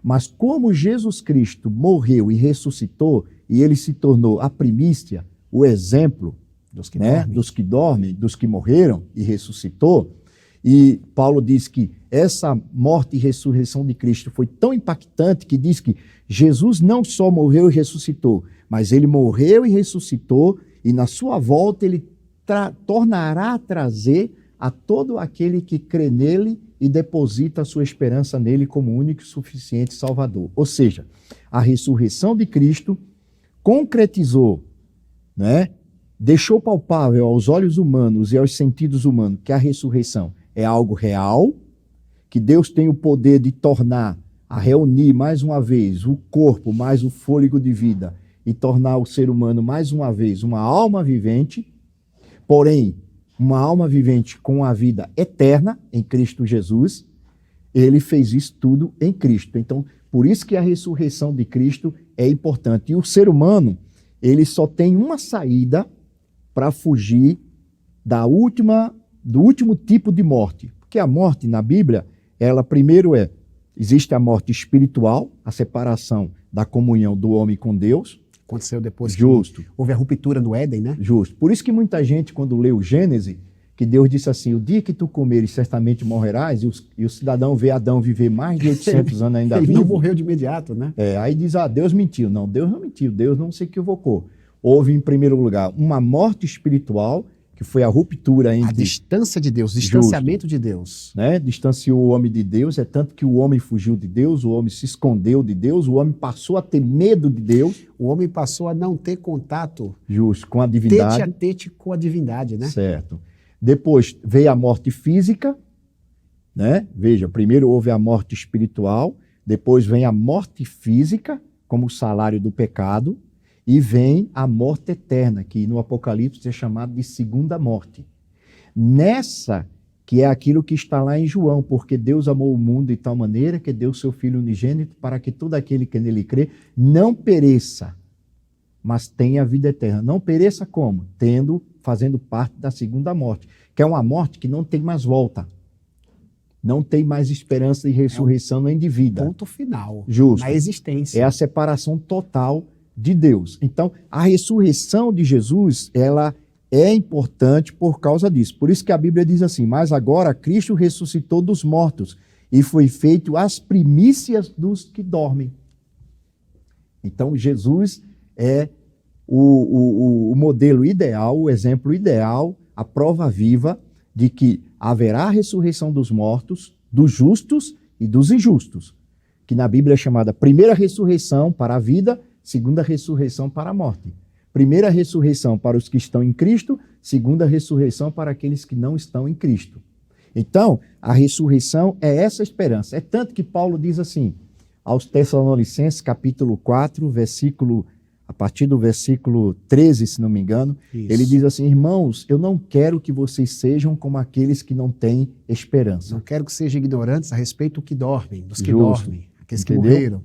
Mas como Jesus Cristo morreu e ressuscitou, e ele se tornou a primícia, o exemplo dos que dormem, dos que morreram e ressuscitou. E Paulo diz que essa morte e ressurreição de Cristo foi tão impactante que diz que Jesus não só morreu e ressuscitou, mas ele morreu e ressuscitou, e na sua volta ele tornará a trazer a todo aquele que crê nele e deposita a sua esperança nele como único e suficiente Salvador. Ou seja, a ressurreição de Cristo concretizou, né? Deixou palpável aos olhos humanos e aos sentidos humanos que a ressurreição é algo real, que Deus tem o poder de tornar, a reunir mais uma vez o corpo mais o fôlego de vida e tornar o ser humano mais uma vez uma alma vivente, porém, uma alma vivente com a vida eterna em Cristo Jesus. Ele fez isso tudo em Cristo. Então, por isso que a ressurreição de Cristo é importante. E o ser humano, ele só tem uma saída para fugir do último tipo de morte. Porque a morte na Bíblia, ela primeiro existe a morte espiritual, a separação da comunhão do homem com Deus. Aconteceu depois Justo. Que houve a ruptura no Éden, né? Justo. Por isso que muita gente, quando lê o Gênesis, que Deus disse assim, o dia que tu comeres, certamente morrerás, e o cidadão vê Adão viver mais de 800 anos ainda vivo. Ele não morreu de imediato, né? Aí diz, Deus mentiu. Não, Deus não mentiu, Deus não se equivocou. Houve, em primeiro lugar, uma morte espiritual, que foi a ruptura entre... A distância de Deus, o distanciamento de Deus. Né? Distanciou o homem de Deus, é tanto que o homem fugiu de Deus, o homem se escondeu de Deus, o homem passou a ter medo de Deus. O homem passou a não ter contato. Justo, com a divindade. Tete a tete com a divindade, né? Certo. Depois veio a morte física, né? Veja, primeiro houve a morte espiritual, depois vem a morte física, como o salário do pecado, e vem a morte eterna, que no Apocalipse é chamada de segunda morte. Nessa, que é aquilo que está lá em João, porque Deus amou o mundo de tal maneira que deu seu Filho unigênito para que todo aquele que nele crê não pereça, mas tenha a vida eterna. Não pereça como? Fazendo parte da segunda morte, que é uma morte que não tem mais volta. Não tem mais esperança de ressurreição nem de vida. Ponto final. Justo. Na existência. É a separação total de Deus. Então, a ressurreição de Jesus, ela é importante por causa disso. Por isso que a Bíblia diz assim, mas agora Cristo ressuscitou dos mortos e foi feito as primícias dos que dormem. Então, Jesus é o modelo ideal, o exemplo ideal, a prova viva de que haverá a ressurreição dos mortos, dos justos e dos injustos, que na Bíblia é chamada primeira ressurreição para a vida, segunda ressurreição para a morte. Primeira ressurreição para os que estão em Cristo, segunda ressurreição para aqueles que não estão em Cristo. Então, a ressurreição é essa esperança. É tanto que Paulo diz assim, aos Tessalonicenses, capítulo 4, a partir do versículo 13, se não me engano, Isso. Ele diz assim, irmãos, eu não quero que vocês sejam como aqueles que não têm esperança. Não quero que sejam ignorantes a respeito do que dormem, dos que Justo. dormem, aqueles que Entendeu? morreram.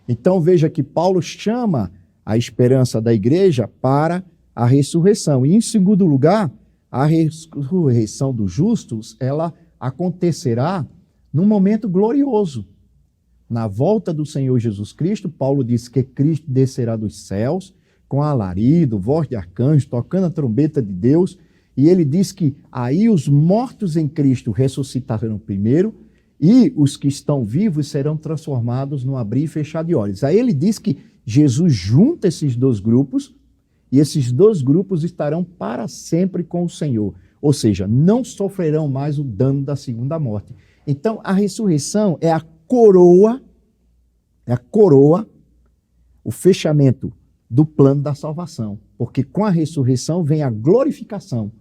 Então veja que Paulo chama a esperança da igreja para a ressurreição. E em segundo lugar, a ressurreição dos justos, ela acontecerá num momento glorioso. Na volta do Senhor Jesus Cristo, Paulo diz que Cristo descerá dos céus com alarido, voz de arcanjo, tocando a trombeta de Deus, e ele diz que aí os mortos em Cristo ressuscitarão primeiro, e os que estão vivos serão transformados no abrir e fechar de olhos. Aí ele diz que Jesus junta esses dois grupos, e esses dois grupos estarão para sempre com o Senhor. Ou seja, não sofrerão mais o dano da segunda morte. Então, a ressurreição é a coroa, o fechamento do plano da salvação. Porque com a ressurreição vem a glorificação.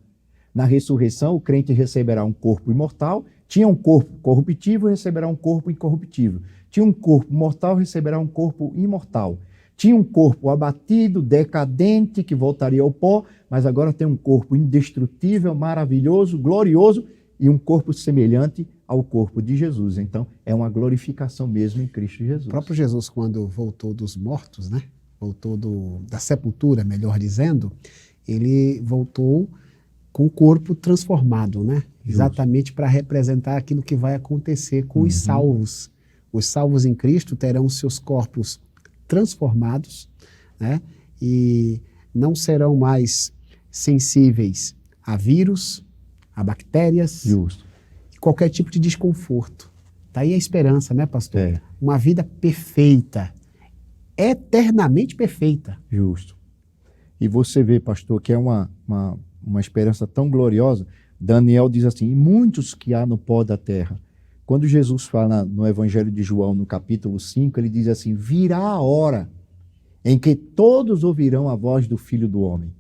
Na ressurreição, o crente receberá um corpo imortal. Tinha um corpo corruptível, receberá um corpo incorruptível. Tinha um corpo mortal, receberá um corpo imortal. Tinha um corpo abatido, decadente, que voltaria ao pó, mas agora tem um corpo indestrutível, maravilhoso, glorioso e um corpo semelhante ao corpo de Jesus. Então, é uma glorificação mesmo em Cristo Jesus. O próprio Jesus, quando voltou dos mortos, né? Voltou da sepultura, melhor dizendo, ele voltou com o corpo transformado, né? Exatamente para representar aquilo que vai acontecer com os salvos. Os salvos em Cristo terão seus corpos transformados, né? E não serão mais sensíveis a vírus, a bactérias, Justo. e qualquer tipo de desconforto. Está aí a esperança, né, pastor? É. Uma vida perfeita, eternamente perfeita. Justo. E você vê, pastor, que é uma esperança tão gloriosa. Daniel diz assim, e muitos que há no pó da terra. Quando Jesus fala no Evangelho de João, no capítulo 5, ele diz assim, virá a hora em que todos ouvirão a voz do Filho do Homem.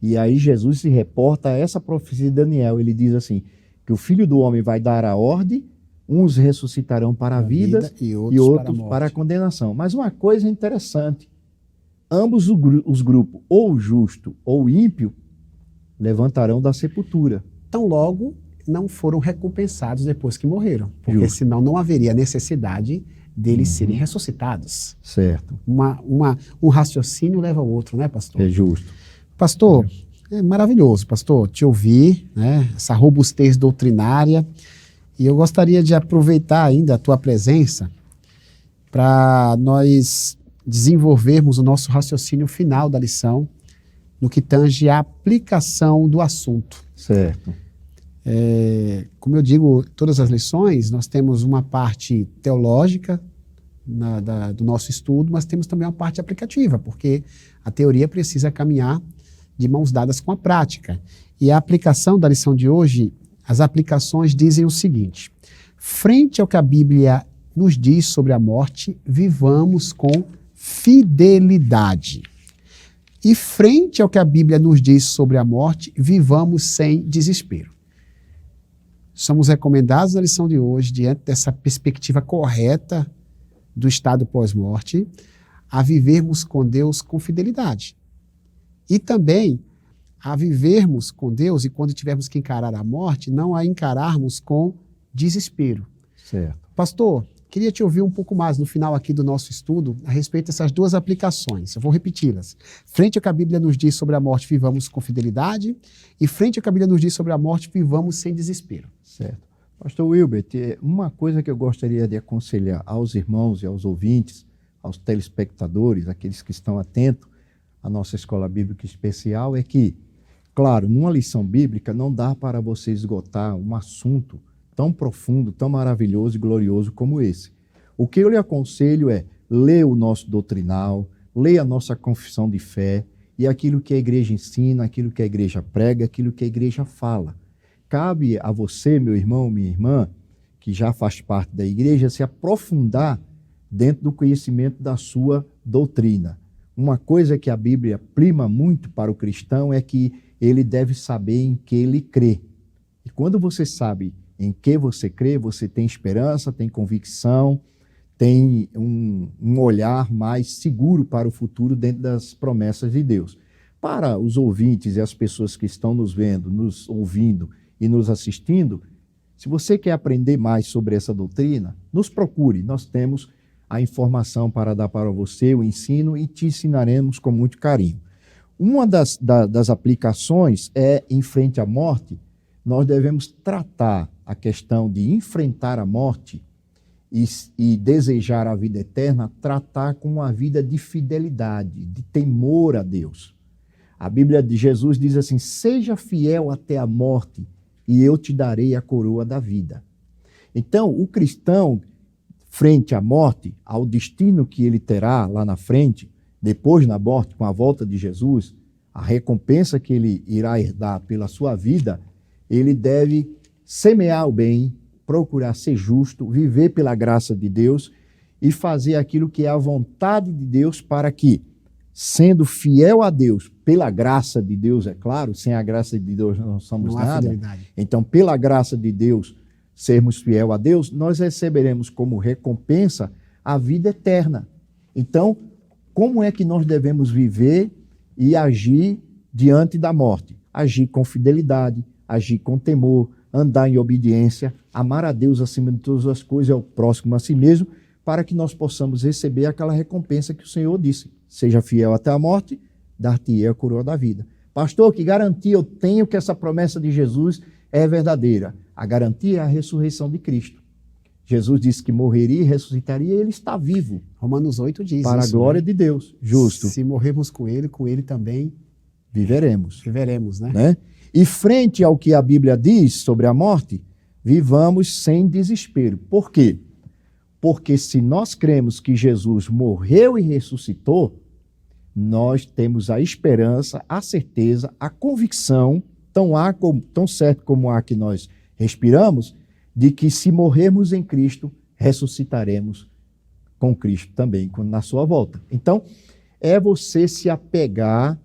E aí Jesus se reporta a essa profecia de Daniel. Ele diz assim, que o Filho do Homem vai dar a ordem, uns ressuscitarão para a vida e e outros para a condenação. Mas uma coisa interessante, ambos os grupos, ou o justo ou o ímpio, levantarão da sepultura. Tão logo não foram recompensados depois que morreram, porque Justo. senão não haveria necessidade deles serem ressuscitados. Certo. Um raciocínio leva ao outro, né, pastor? É justo. Pastor, é maravilhoso, pastor, te ouvir, né, essa robustez doutrinária, e eu gostaria de aproveitar ainda a tua presença para nós desenvolvermos o nosso raciocínio final da lição no que tange a aplicação do assunto. Certo. Como eu digo, todas as lições, nós temos uma parte teológica do nosso estudo, mas temos também uma parte aplicativa, porque a teoria precisa caminhar de mãos dadas com a prática. E a aplicação da lição de hoje, as aplicações dizem o seguinte: frente ao que a Bíblia nos diz sobre a morte, vivamos com fidelidade. E frente ao que a Bíblia nos diz sobre a morte, vivamos sem desespero. Somos recomendados na lição de hoje, diante dessa perspectiva correta do estado pós-morte, a vivermos com Deus com fidelidade. E também a vivermos com Deus, e quando tivermos que encarar a morte, não a encararmos com desespero. Certo. Pastor, queria te ouvir um pouco mais no final aqui do nosso estudo a respeito dessas duas aplicações. Eu vou repeti-las. Frente ao que a Bíblia nos diz sobre a morte, vivamos com fidelidade, e frente ao que a Bíblia nos diz sobre a morte, vivamos sem desespero. Certo. Pastor Wilbert, uma coisa que eu gostaria de aconselhar aos irmãos e aos ouvintes, aos telespectadores, aqueles que estão atentos à nossa Escola Bíblica Especial, é que, claro, numa lição bíblica não dá para você esgotar um assunto tão profundo, tão maravilhoso e glorioso como esse. O que eu lhe aconselho é ler o nosso doutrinal, ler a nossa confissão de fé e aquilo que a igreja ensina, aquilo que a igreja prega, aquilo que a igreja fala. Cabe a você, meu irmão, minha irmã, que já faz parte da igreja, se aprofundar dentro do conhecimento da sua doutrina. Uma coisa que a Bíblia prima muito para o cristão é que ele deve saber em que ele crê. E quando você sabe em que você crê, você tem esperança, tem convicção, tem um olhar mais seguro para o futuro dentro das promessas de Deus. Para os ouvintes e as pessoas que estão nos vendo, nos ouvindo e nos assistindo, se você quer aprender mais sobre essa doutrina, nos procure. Nós temos a informação para dar para você, o ensino, e te ensinaremos com muito carinho. Uma das aplicações é, em frente à morte, nós devemos tratar a questão de enfrentar a morte e desejar a vida eterna, tratar com uma vida de fidelidade, de temor a Deus. A Bíblia de Jesus diz assim, seja fiel até a morte e eu te darei a coroa da vida. Então, o cristão, frente à morte, ao destino que ele terá lá na frente, depois na morte, com a volta de Jesus, a recompensa que ele irá herdar pela sua vida, ele deve semear o bem, procurar ser justo, viver pela graça de Deus e fazer aquilo que é a vontade de Deus para que, sendo fiel a Deus, pela graça de Deus, é claro, sem a graça de Deus não somos nada. Então, pela graça de Deus, sermos fiel a Deus, nós receberemos como recompensa a vida eterna. Então, como é que nós devemos viver e agir diante da morte? Agir com fidelidade, agir com temor, andar em obediência, amar a Deus acima de todas as coisas e ao próximo a si mesmo, para que nós possamos receber aquela recompensa que o Senhor disse. Seja fiel até a morte, dar-te-ei a coroa da vida. Pastor, que garantia eu tenho que essa promessa de Jesus é verdadeira? A garantia é a ressurreição de Cristo. Jesus disse que morreria e ressuscitaria, e ele está vivo. Romanos 8 diz para isso, a glória né? de Deus. Justo. Se morrermos com ele também Viveremos. viveremos, né? Né? E frente ao que a Bíblia diz sobre a morte, vivamos sem desespero. Por quê? Porque se nós cremos que Jesus morreu e ressuscitou, nós temos a esperança, a certeza, a convicção, tão certo como o ar que nós respiramos, de que se morrermos em Cristo, ressuscitaremos com Cristo também, na sua volta. Então, é você se apegar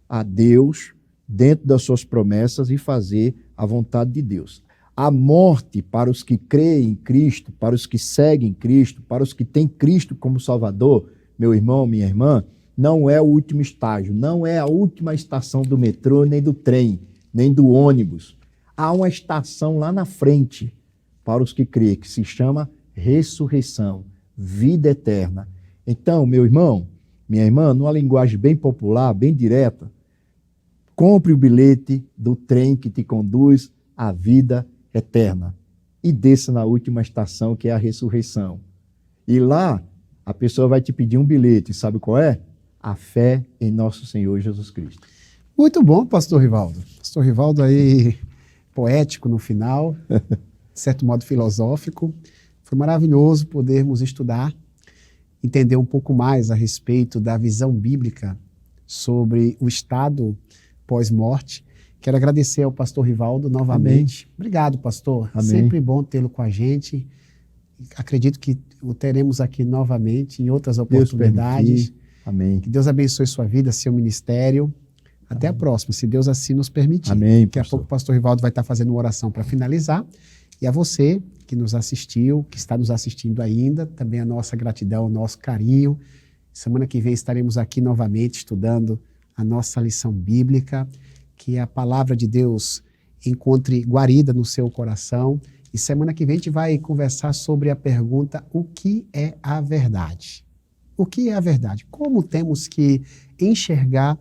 a Deus dentro das suas promessas e fazer a vontade de Deus. A morte para os que creem em Cristo, para os que seguem Cristo, para os que têm Cristo como Salvador, meu irmão, minha irmã, não é o último estágio, não é a última estação do metrô, nem do trem, nem do ônibus. Há uma estação lá na frente para os que creem, que se chama ressurreição, vida eterna. Então, meu irmão, minha irmã, numa linguagem bem popular, bem direta, compre o bilhete do trem que te conduz à vida eterna e desça na última estação, que é a ressurreição. E lá, a pessoa vai te pedir um bilhete, sabe qual é? A fé em nosso Senhor Jesus Cristo. Muito bom, pastor Rivaldo. Pastor Rivaldo aí, poético no final, de certo modo filosófico. Foi maravilhoso podermos estudar, entender um pouco mais a respeito da visão bíblica sobre o estado pós-morte. Quero agradecer ao pastor Rivaldo novamente. Amém. Obrigado, pastor. Amém. Sempre bom tê-lo com a gente. Acredito que o teremos aqui novamente em outras oportunidades. Amém. Que Deus abençoe sua vida, seu ministério. Até a próxima, se Deus assim nos permitir. Amém, Daqui a pouco o pastor Rivaldo vai estar fazendo uma oração para finalizar. E a você que nos assistiu, que está nos assistindo ainda, também a nossa gratidão, o nosso carinho. Semana que vem estaremos aqui novamente estudando a nossa lição bíblica. Que a palavra de Deus encontre guarida no seu coração. E semana que vem a gente vai conversar sobre a pergunta: o que é a verdade? O que é a verdade? Como temos que enxergar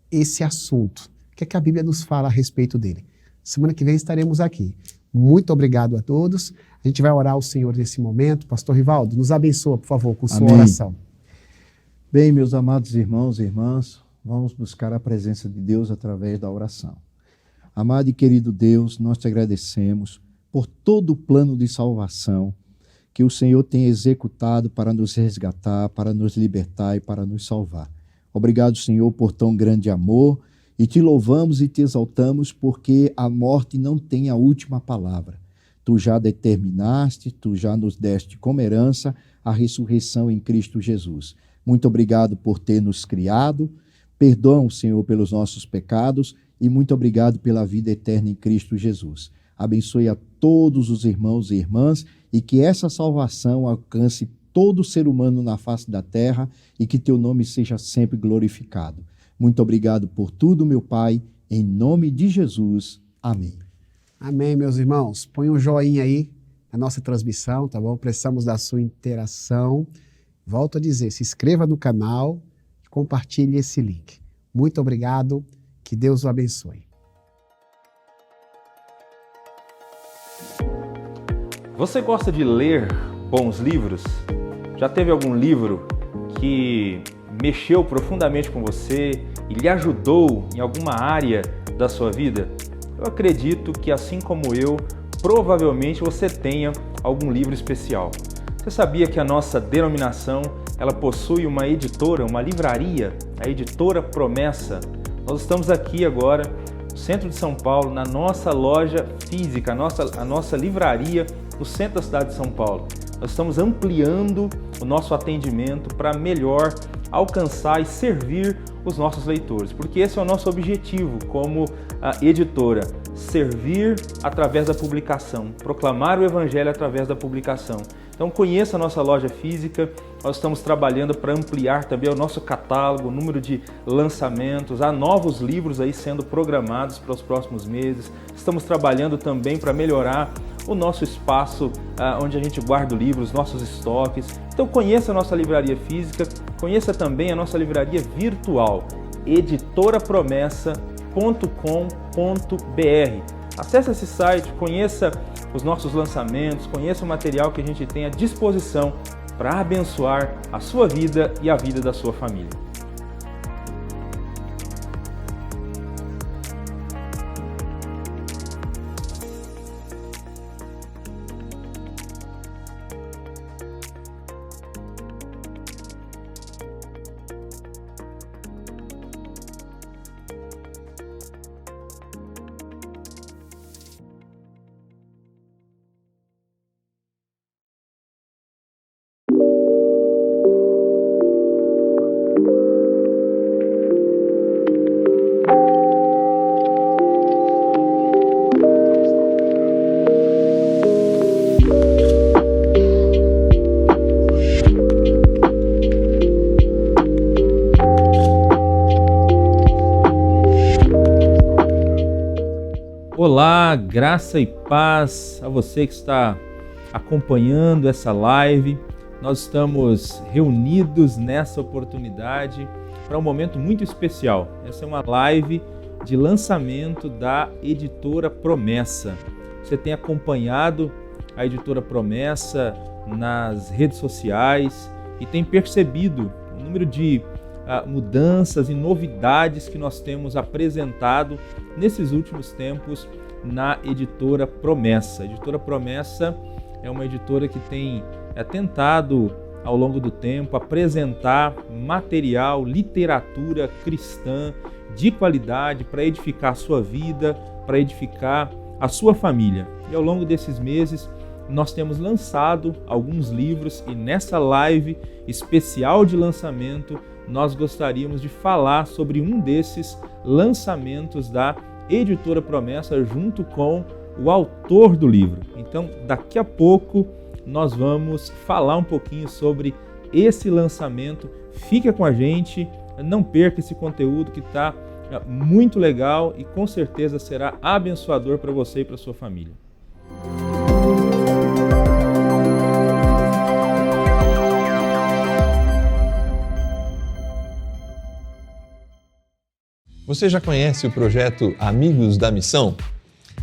esse assunto? O que é que a Bíblia nos fala a respeito dele? Semana que vem estaremos aqui. Muito obrigado a todos. A gente vai orar ao Senhor nesse momento. Pastor Rivaldo, nos abençoa, por favor, com sua oração. Bem, meus amados irmãos e irmãs, vamos buscar a presença de Deus através da oração. Amado e querido Deus, nós te agradecemos por todo o plano de salvação que o Senhor tem executado para nos resgatar, para nos libertar e para nos salvar. Obrigado, Senhor, por tão grande amor, e te louvamos e te exaltamos porque a morte não tem a última palavra. Tu já determinaste, tu já nos deste como herança a ressurreição em Cristo Jesus. Muito obrigado por ter nos criado, perdão, Senhor, pelos nossos pecados e muito obrigado pela vida eterna em Cristo Jesus. Abençoe a todos os irmãos e irmãs e que essa salvação alcance todo ser humano na face da terra e que teu nome seja sempre glorificado. Muito obrigado por tudo, meu Pai, em nome de Jesus. Amém. Amém, meus irmãos. Põe um joinha aí na nossa transmissão, tá bom? Precisamos da sua interação. Volto a dizer, se inscreva no canal e compartilhe esse link. Muito obrigado, que Deus o abençoe. Você gosta de ler bons livros? Já teve algum livro que mexeu profundamente com você e lhe ajudou em alguma área da sua vida? Eu acredito que, assim como eu, provavelmente você tenha algum livro especial. Você sabia que a nossa denominação ela possui uma editora, uma livraria, a Editora Promessa? Nós estamos aqui agora, no centro de São Paulo, na nossa loja física, a nossa livraria no centro da cidade de São Paulo. Nós estamos ampliando o nosso atendimento para melhor alcançar e servir os nossos leitores, porque esse é o nosso objetivo como editora, servir através da publicação, proclamar o Evangelho através da publicação. Então conheça a nossa loja física, nós estamos trabalhando para ampliar também o nosso catálogo, o número de lançamentos, há novos livros aí sendo programados para os próximos meses, estamos trabalhando também para melhorar o nosso espaço onde a gente guarda o livro, os nossos estoques. Então conheça a nossa livraria física, conheça também a nossa livraria virtual, editorapromessa.com.br. Acesse esse site, conheça os nossos lançamentos, conheça o material que a gente tem à disposição para abençoar a sua vida e a vida da sua família. Olá, graça e paz a você que está acompanhando essa live. Nós estamos reunidos nessa oportunidade para um momento muito especial. Essa é uma live de lançamento da Editora Promessa. Você tem acompanhado a Editora Promessa nas redes sociais e tem percebido o número de mudanças e novidades que nós temos apresentado nesses últimos tempos na Editora Promessa. A Editora Promessa é uma editora que tem tentado ao longo do tempo apresentar material, literatura cristã de qualidade para edificar a sua vida, para edificar a sua família. E ao longo desses meses nós temos lançado alguns livros e nessa live especial de lançamento nós gostaríamos de falar sobre um desses lançamentos da Editora Promessa junto com o autor do livro. Então, daqui a pouco nós vamos falar um pouquinho sobre esse lançamento. Fica com a gente, não perca esse conteúdo que está muito legal e com certeza será abençoador para você e para sua família. Você já conhece o projeto Amigos da Missão?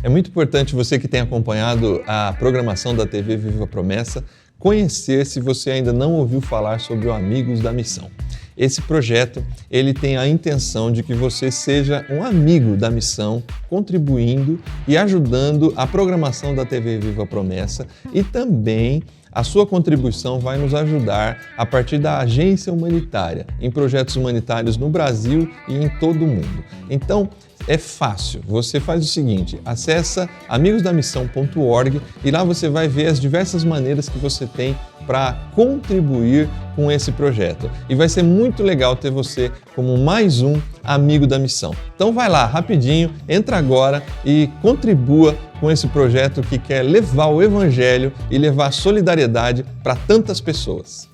É muito importante você que tem acompanhado a programação da TV Viva Promessa conhecer se você ainda não ouviu falar sobre o Amigos da Missão. Esse projeto, ele tem a intenção de que você seja um amigo da missão, contribuindo e ajudando a programação da TV Viva Promessa e também a sua contribuição vai nos ajudar a partir da agência humanitária, em projetos humanitários no Brasil e em todo o mundo. Então, é fácil. Você faz o seguinte, acessa amigosdamissão.org e lá você vai ver as diversas maneiras que você tem para contribuir com esse projeto. E vai ser muito legal ter você como mais um amigo da missão. Então vai lá, rapidinho, entra agora e contribua com esse projeto que quer levar o Evangelho e levar solidariedade para tantas pessoas.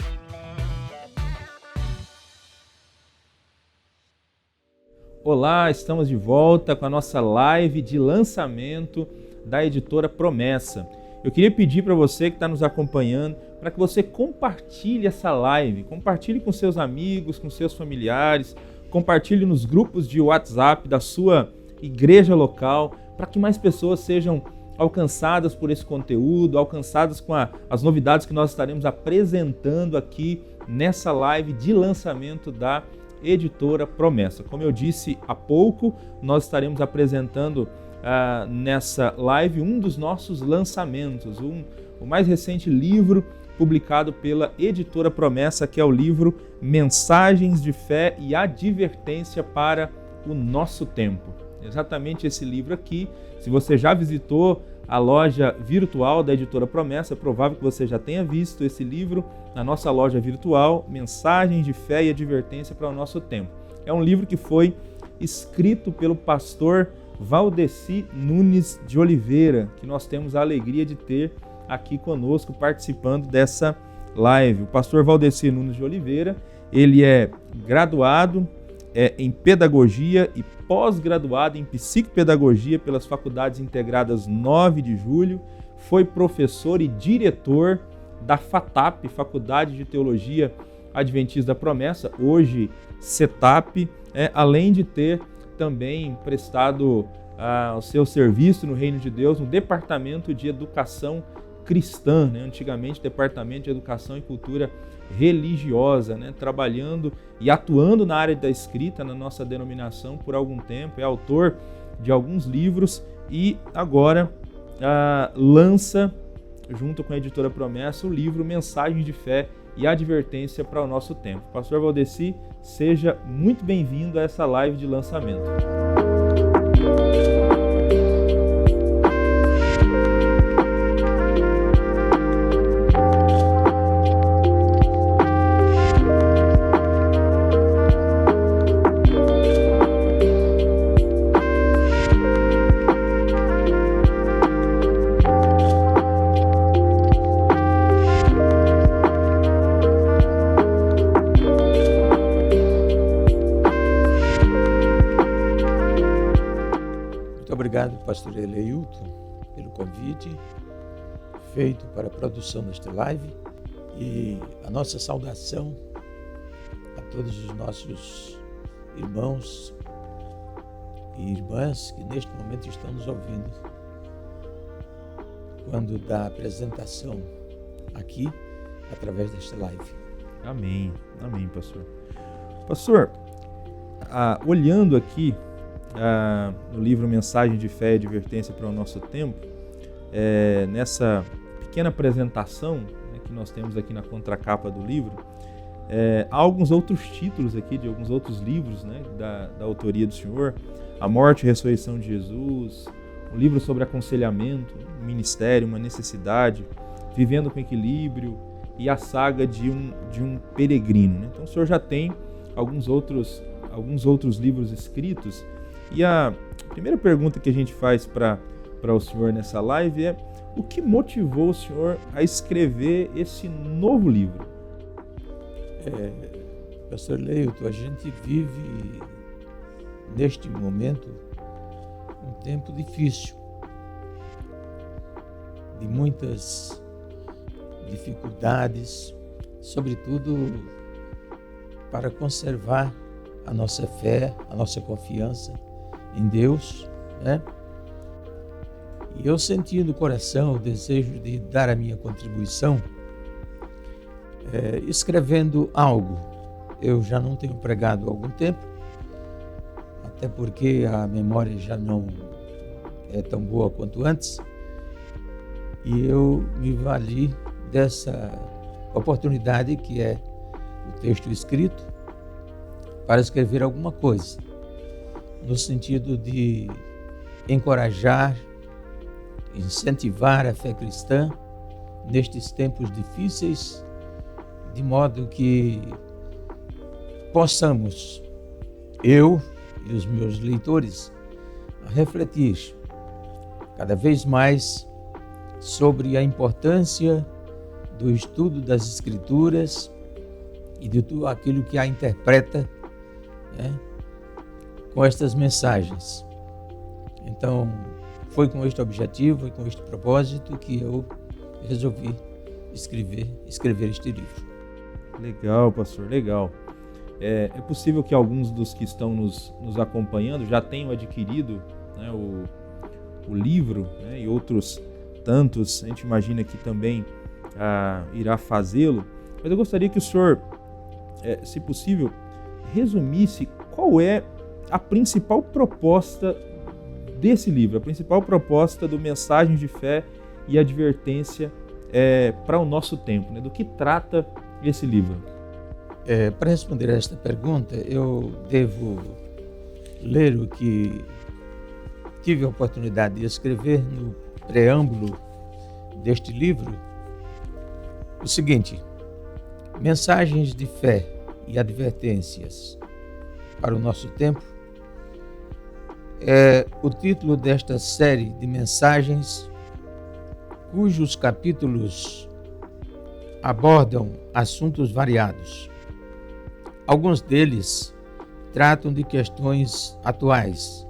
Olá, estamos de volta com a nossa live de lançamento da Editora Promessa. Eu queria pedir para você que está nos acompanhando, para que você compartilhe essa live, compartilhe com seus amigos, com seus familiares, compartilhe nos grupos de WhatsApp da sua igreja local, para que mais pessoas sejam alcançadas por esse conteúdo, alcançadas com as novidades que nós estaremos apresentando aqui nessa live de lançamento da Editora Promessa. Como eu disse há pouco, nós estaremos apresentando nessa live um dos nossos lançamentos, o mais recente livro publicado pela Editora Promessa, que é o livro Mensagens de Fé e Advertência para o Nosso Tempo. Exatamente esse livro aqui. Se você já visitou a loja virtual da Editora Promessa, é provável que você já tenha visto esse livro na nossa loja virtual, Mensagens de Fé e Advertência para o Nosso Tempo. É um livro que foi escrito pelo pastor Valdeci Nunes de Oliveira, que nós temos a alegria de ter aqui conosco participando dessa live. O pastor Valdeci Nunes de Oliveira, ele é graduado em Pedagogia e pós-graduado em Psicopedagogia pelas Faculdades Integradas 9 de Julho, foi professor e diretor da FATAP, Faculdade de Teologia Adventista da Promessa, hoje CETAP, além de ter também prestado o seu serviço no Reino de Deus no Departamento de Educação Cristã, né? Antigamente Departamento de Educação e Cultura Religiosa, né? Trabalhando e atuando na área da escrita na nossa denominação por algum tempo, é autor de alguns livros e agora lança, junto com a editora Promessa, o livro Mensagem de Fé e Advertência para o Nosso Tempo. Pastor Valdeci, seja muito bem-vindo a essa live de lançamento. Obrigado, pastor Eleilton, pelo convite feito para a produção desta live e a nossa saudação a todos os nossos irmãos e irmãs que neste momento estão nos ouvindo quando da apresentação aqui através desta live. Amém, amém, pastor. Pastor, olhando aqui no livro Mensagem de Fé e Advertência para o Nosso Tempo, nessa pequena apresentação, né, que nós temos aqui na contracapa do livro, há alguns outros títulos aqui de alguns outros livros, né, da autoria do senhor: A Morte e Ressurreição de Jesus, um livro sobre aconselhamento, um ministério, uma necessidade, Vivendo com Equilíbrio e a Saga de um Peregrino, né? Então o senhor já tem alguns outros livros escritos. E a primeira pergunta que a gente faz para o senhor nessa live é: o que motivou o senhor a escrever esse novo livro? Pastor Leilton, a gente vive neste momento um tempo difícil, de muitas dificuldades, sobretudo para conservar a nossa fé, a nossa confiança em Deus, né? E eu senti no coração o desejo de dar a minha contribuição escrevendo algo. Eu já não tenho pregado há algum tempo, até porque a memória já não é tão boa quanto antes, e eu me vali dessa oportunidade que é o texto escrito para escrever alguma coisa, no sentido de encorajar, incentivar a fé cristã nestes tempos difíceis, de modo que possamos, eu e os meus leitores, refletir cada vez mais sobre a importância do estudo das Escrituras e de tudo aquilo que a interpreta, né, com estas mensagens. Então, foi com este objetivo e com este propósito que eu resolvi escrever este livro. Legal, pastor, legal. É possível que alguns dos que estão nos acompanhando já tenham adquirido, né, o livro, né, e outros tantos, a gente imagina que também irá fazê-lo. Mas eu gostaria que o senhor, se possível, resumisse qual é a principal proposta desse livro, a principal proposta do Mensagem de Fé e Advertência para o nosso tempo, né? Do que trata esse livro? Para responder a esta pergunta, eu devo ler o que tive a oportunidade de escrever no preâmbulo deste livro, o seguinte: Mensagens de Fé e Advertências para o Nosso Tempo é o título desta série de mensagens cujos capítulos abordam assuntos variados. Alguns deles tratam de questões atuais,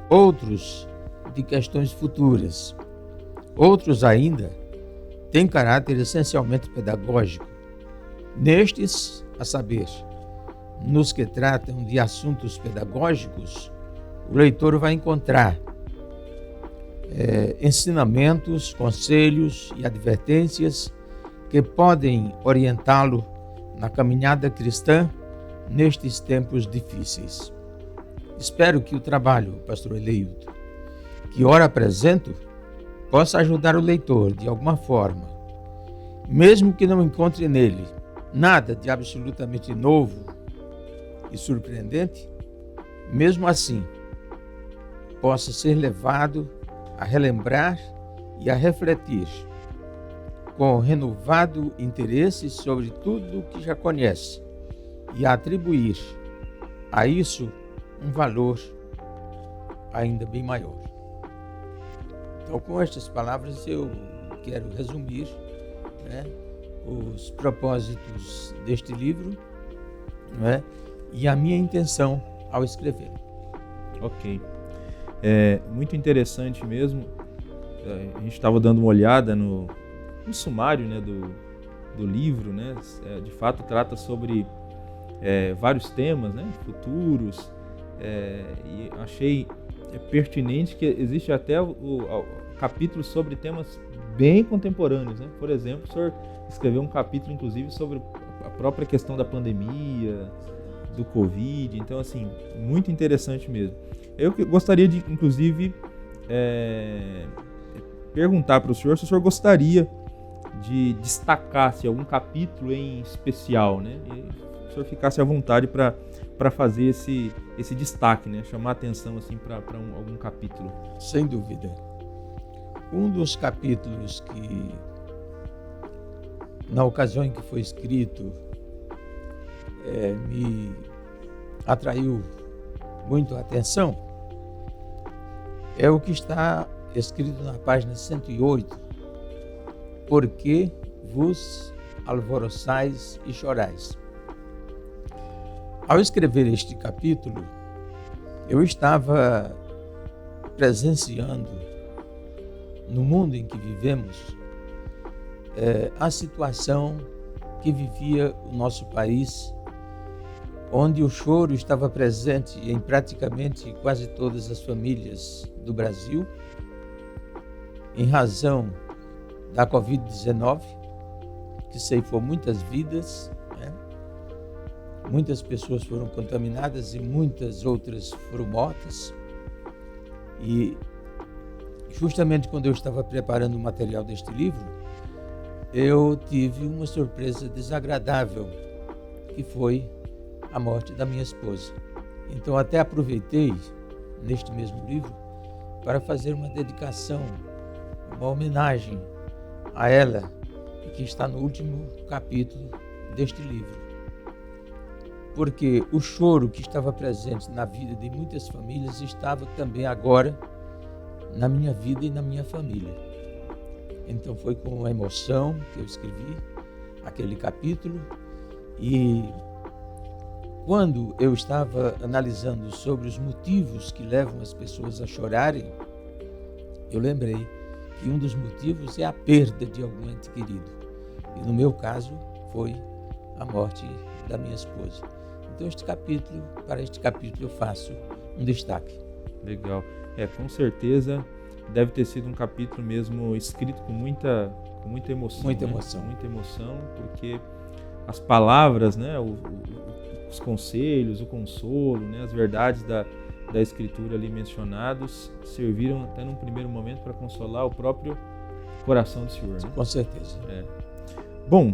outros de questões futuras, outros ainda têm caráter essencialmente pedagógico. Nestes, a saber, nos que tratam de assuntos pedagógicos, o leitor vai encontrar ensinamentos, conselhos e advertências que podem orientá-lo na caminhada cristã nestes tempos difíceis. Espero que o trabalho, pastor Eleilton, que ora apresento, possa ajudar o leitor de alguma forma, mesmo que não encontre nele nada de absolutamente novo e surpreendente, mesmo assim, possa ser levado a relembrar e a refletir com renovado interesse sobre tudo o que já conhece e a atribuir a isso um valor ainda bem maior. Então, com estas palavras, eu quero resumir, os propósitos deste livro, e a minha intenção ao escrever. Ok. Muito interessante mesmo. A gente estava dando uma olhada no sumário, do livro, de fato trata sobre vários temas, futuros, e achei pertinente que existe até o capítulo sobre temas bem contemporâneos, Por exemplo, o senhor escreveu um capítulo, inclusive, sobre a própria questão da pandemia, do Covid, então, assim, muito interessante mesmo. Eu gostaria de, inclusive, perguntar para o senhor se o senhor gostaria de destacar algum capítulo em especial, E o senhor ficasse à vontade para fazer esse destaque, chamar a atenção assim, para algum capítulo. Sem dúvida. Um dos capítulos que, na ocasião em que foi escrito, me atraiu muito a atenção, é o que está escrito na página 108, Por que vos alvoroçais e chorais? Ao escrever este capítulo, eu estava presenciando, no mundo em que vivemos, a situação que vivia o nosso país, onde o choro estava presente em praticamente quase todas as famílias do Brasil, em razão da Covid-19, que ceifou muitas vidas, Muitas pessoas foram contaminadas e muitas outras foram mortas. E justamente quando eu estava preparando o material deste livro, eu tive uma surpresa desagradável, que foi a morte da minha esposa. Então até aproveitei, neste mesmo livro, para fazer uma dedicação, uma homenagem a ela, que está no último capítulo deste livro. Porque o choro que estava presente na vida de muitas famílias estava também agora na minha vida e na minha família. Então foi com emoção que eu escrevi aquele capítulo, e quando eu estava analisando sobre os motivos que levam as pessoas a chorarem, eu lembrei que um dos motivos é a perda de algum ente querido. E no meu caso foi a morte da minha esposa. Então para este capítulo eu faço um destaque. Legal. Com certeza deve ter sido um capítulo mesmo escrito com muita emoção. Muita emoção. Muita emoção, porque as palavras, os conselhos, o consolo, as verdades da Escritura ali mencionados serviram até num primeiro momento para consolar o próprio coração do senhor. Com certeza. Bom,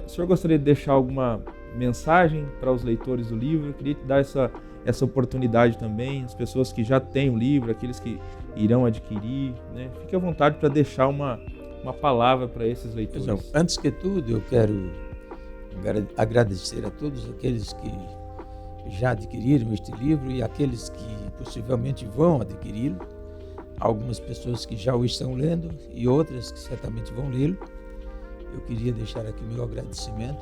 o senhor gostaria de deixar alguma mensagem para os leitores do livro? Eu queria te dar essa oportunidade também, as pessoas que já têm o livro, aqueles que irão adquirir, Fique à vontade para deixar uma palavra para esses leitores. Então, antes que tudo, eu quero agradecer a todos aqueles que já adquiriram este livro e aqueles que possivelmente vão adquiri-lo, algumas pessoas que já o estão lendo e outras que certamente vão lê-lo. Eu queria deixar aqui meu agradecimento,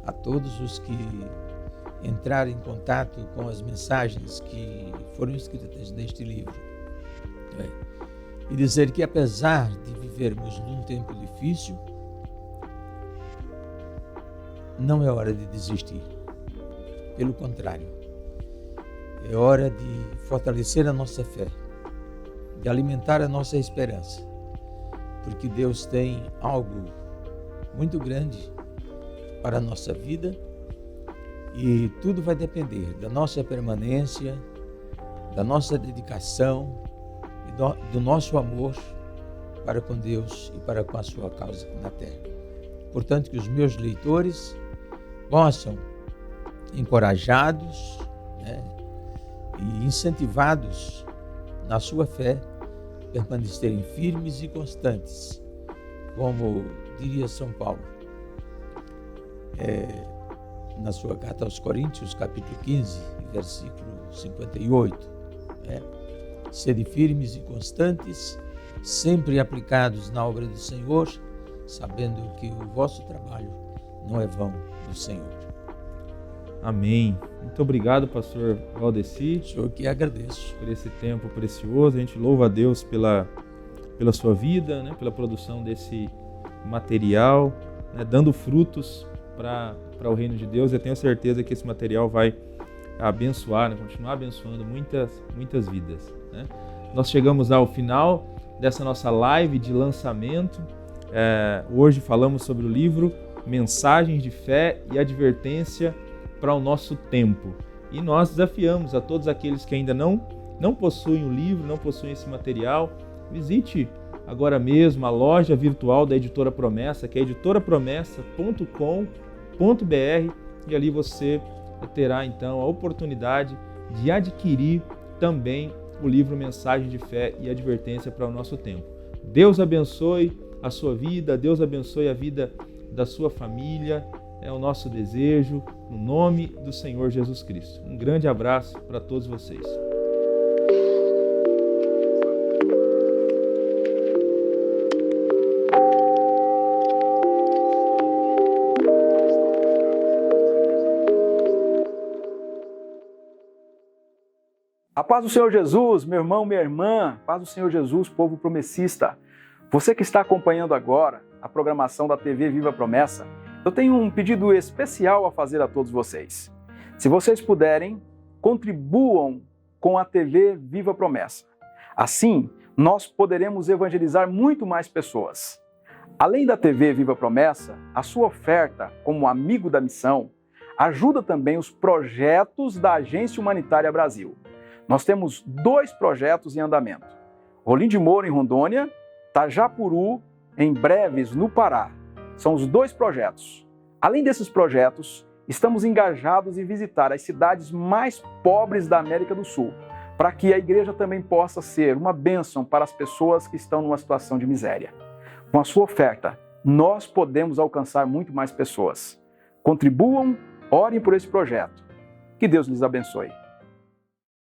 a todos os que entraram em contato com as mensagens que foram escritas neste livro. E dizer que, apesar de vivermos num tempo difícil, não é hora de desistir. Pelo contrário, é hora de fortalecer a nossa fé, de alimentar a nossa esperança, porque Deus tem algo muito grande para a nossa vida e tudo vai depender da nossa permanência, da nossa dedicação e do nosso amor para com Deus e para com a sua causa na terra. Portanto, que os meus leitores possam, encorajados, e incentivados na sua fé, permanecerem firmes e constantes, como diria São Paulo, na sua carta aos Coríntios, capítulo 15, versículo 58. Sede firmes e constantes, sempre aplicados na obra do Senhor, sabendo que o vosso trabalho não é vão do Senhor. Amém. Muito obrigado, pastor Valdeci. Senhor, que agradeço. Por esse tempo precioso. A gente louva a Deus pela sua vida, pela produção desse material, dando frutos para o reino de Deus. Eu tenho certeza que esse material vai abençoar, continuar abençoando muitas vidas. Nós chegamos ao final dessa nossa live de lançamento. Hoje falamos sobre o livro Mensagens de Fé e Advertência para o Nosso Tempo. E nós desafiamos a todos aqueles que ainda não possuem o livro, não possuem esse material, visite agora mesmo a loja virtual da Editora Promessa, que é editorapromessa.com.br, e ali você terá então a oportunidade de adquirir também o livro Mensagem de Fé e Advertência para o Nosso Tempo. Deus abençoe a sua vida, Deus abençoe a vida da sua família, é o nosso desejo, no nome do Senhor Jesus Cristo. Um grande abraço para todos vocês. A paz do Senhor Jesus, meu irmão, minha irmã, paz do Senhor Jesus, povo promessista. Você que está acompanhando agora a programação da TV Viva Promessa, eu tenho um pedido especial a fazer a todos vocês. Se vocês puderem, contribuam com a TV Viva Promessa. Assim, nós poderemos evangelizar muito mais pessoas. Além da TV Viva Promessa, a sua oferta como amigo da missão ajuda também os projetos da Agência Humanitária Brasil. Nós temos 2 projetos em andamento. Rolim de Moura, em Rondônia, Tajapuru, em Breves, no Pará. São os 2 projetos. Além desses projetos, estamos engajados em visitar as cidades mais pobres da América do Sul, para que a igreja também possa ser uma bênção para as pessoas que estão numa situação de miséria. Com a sua oferta, nós podemos alcançar muito mais pessoas. Contribuam, orem por esse projeto. Que Deus lhes abençoe.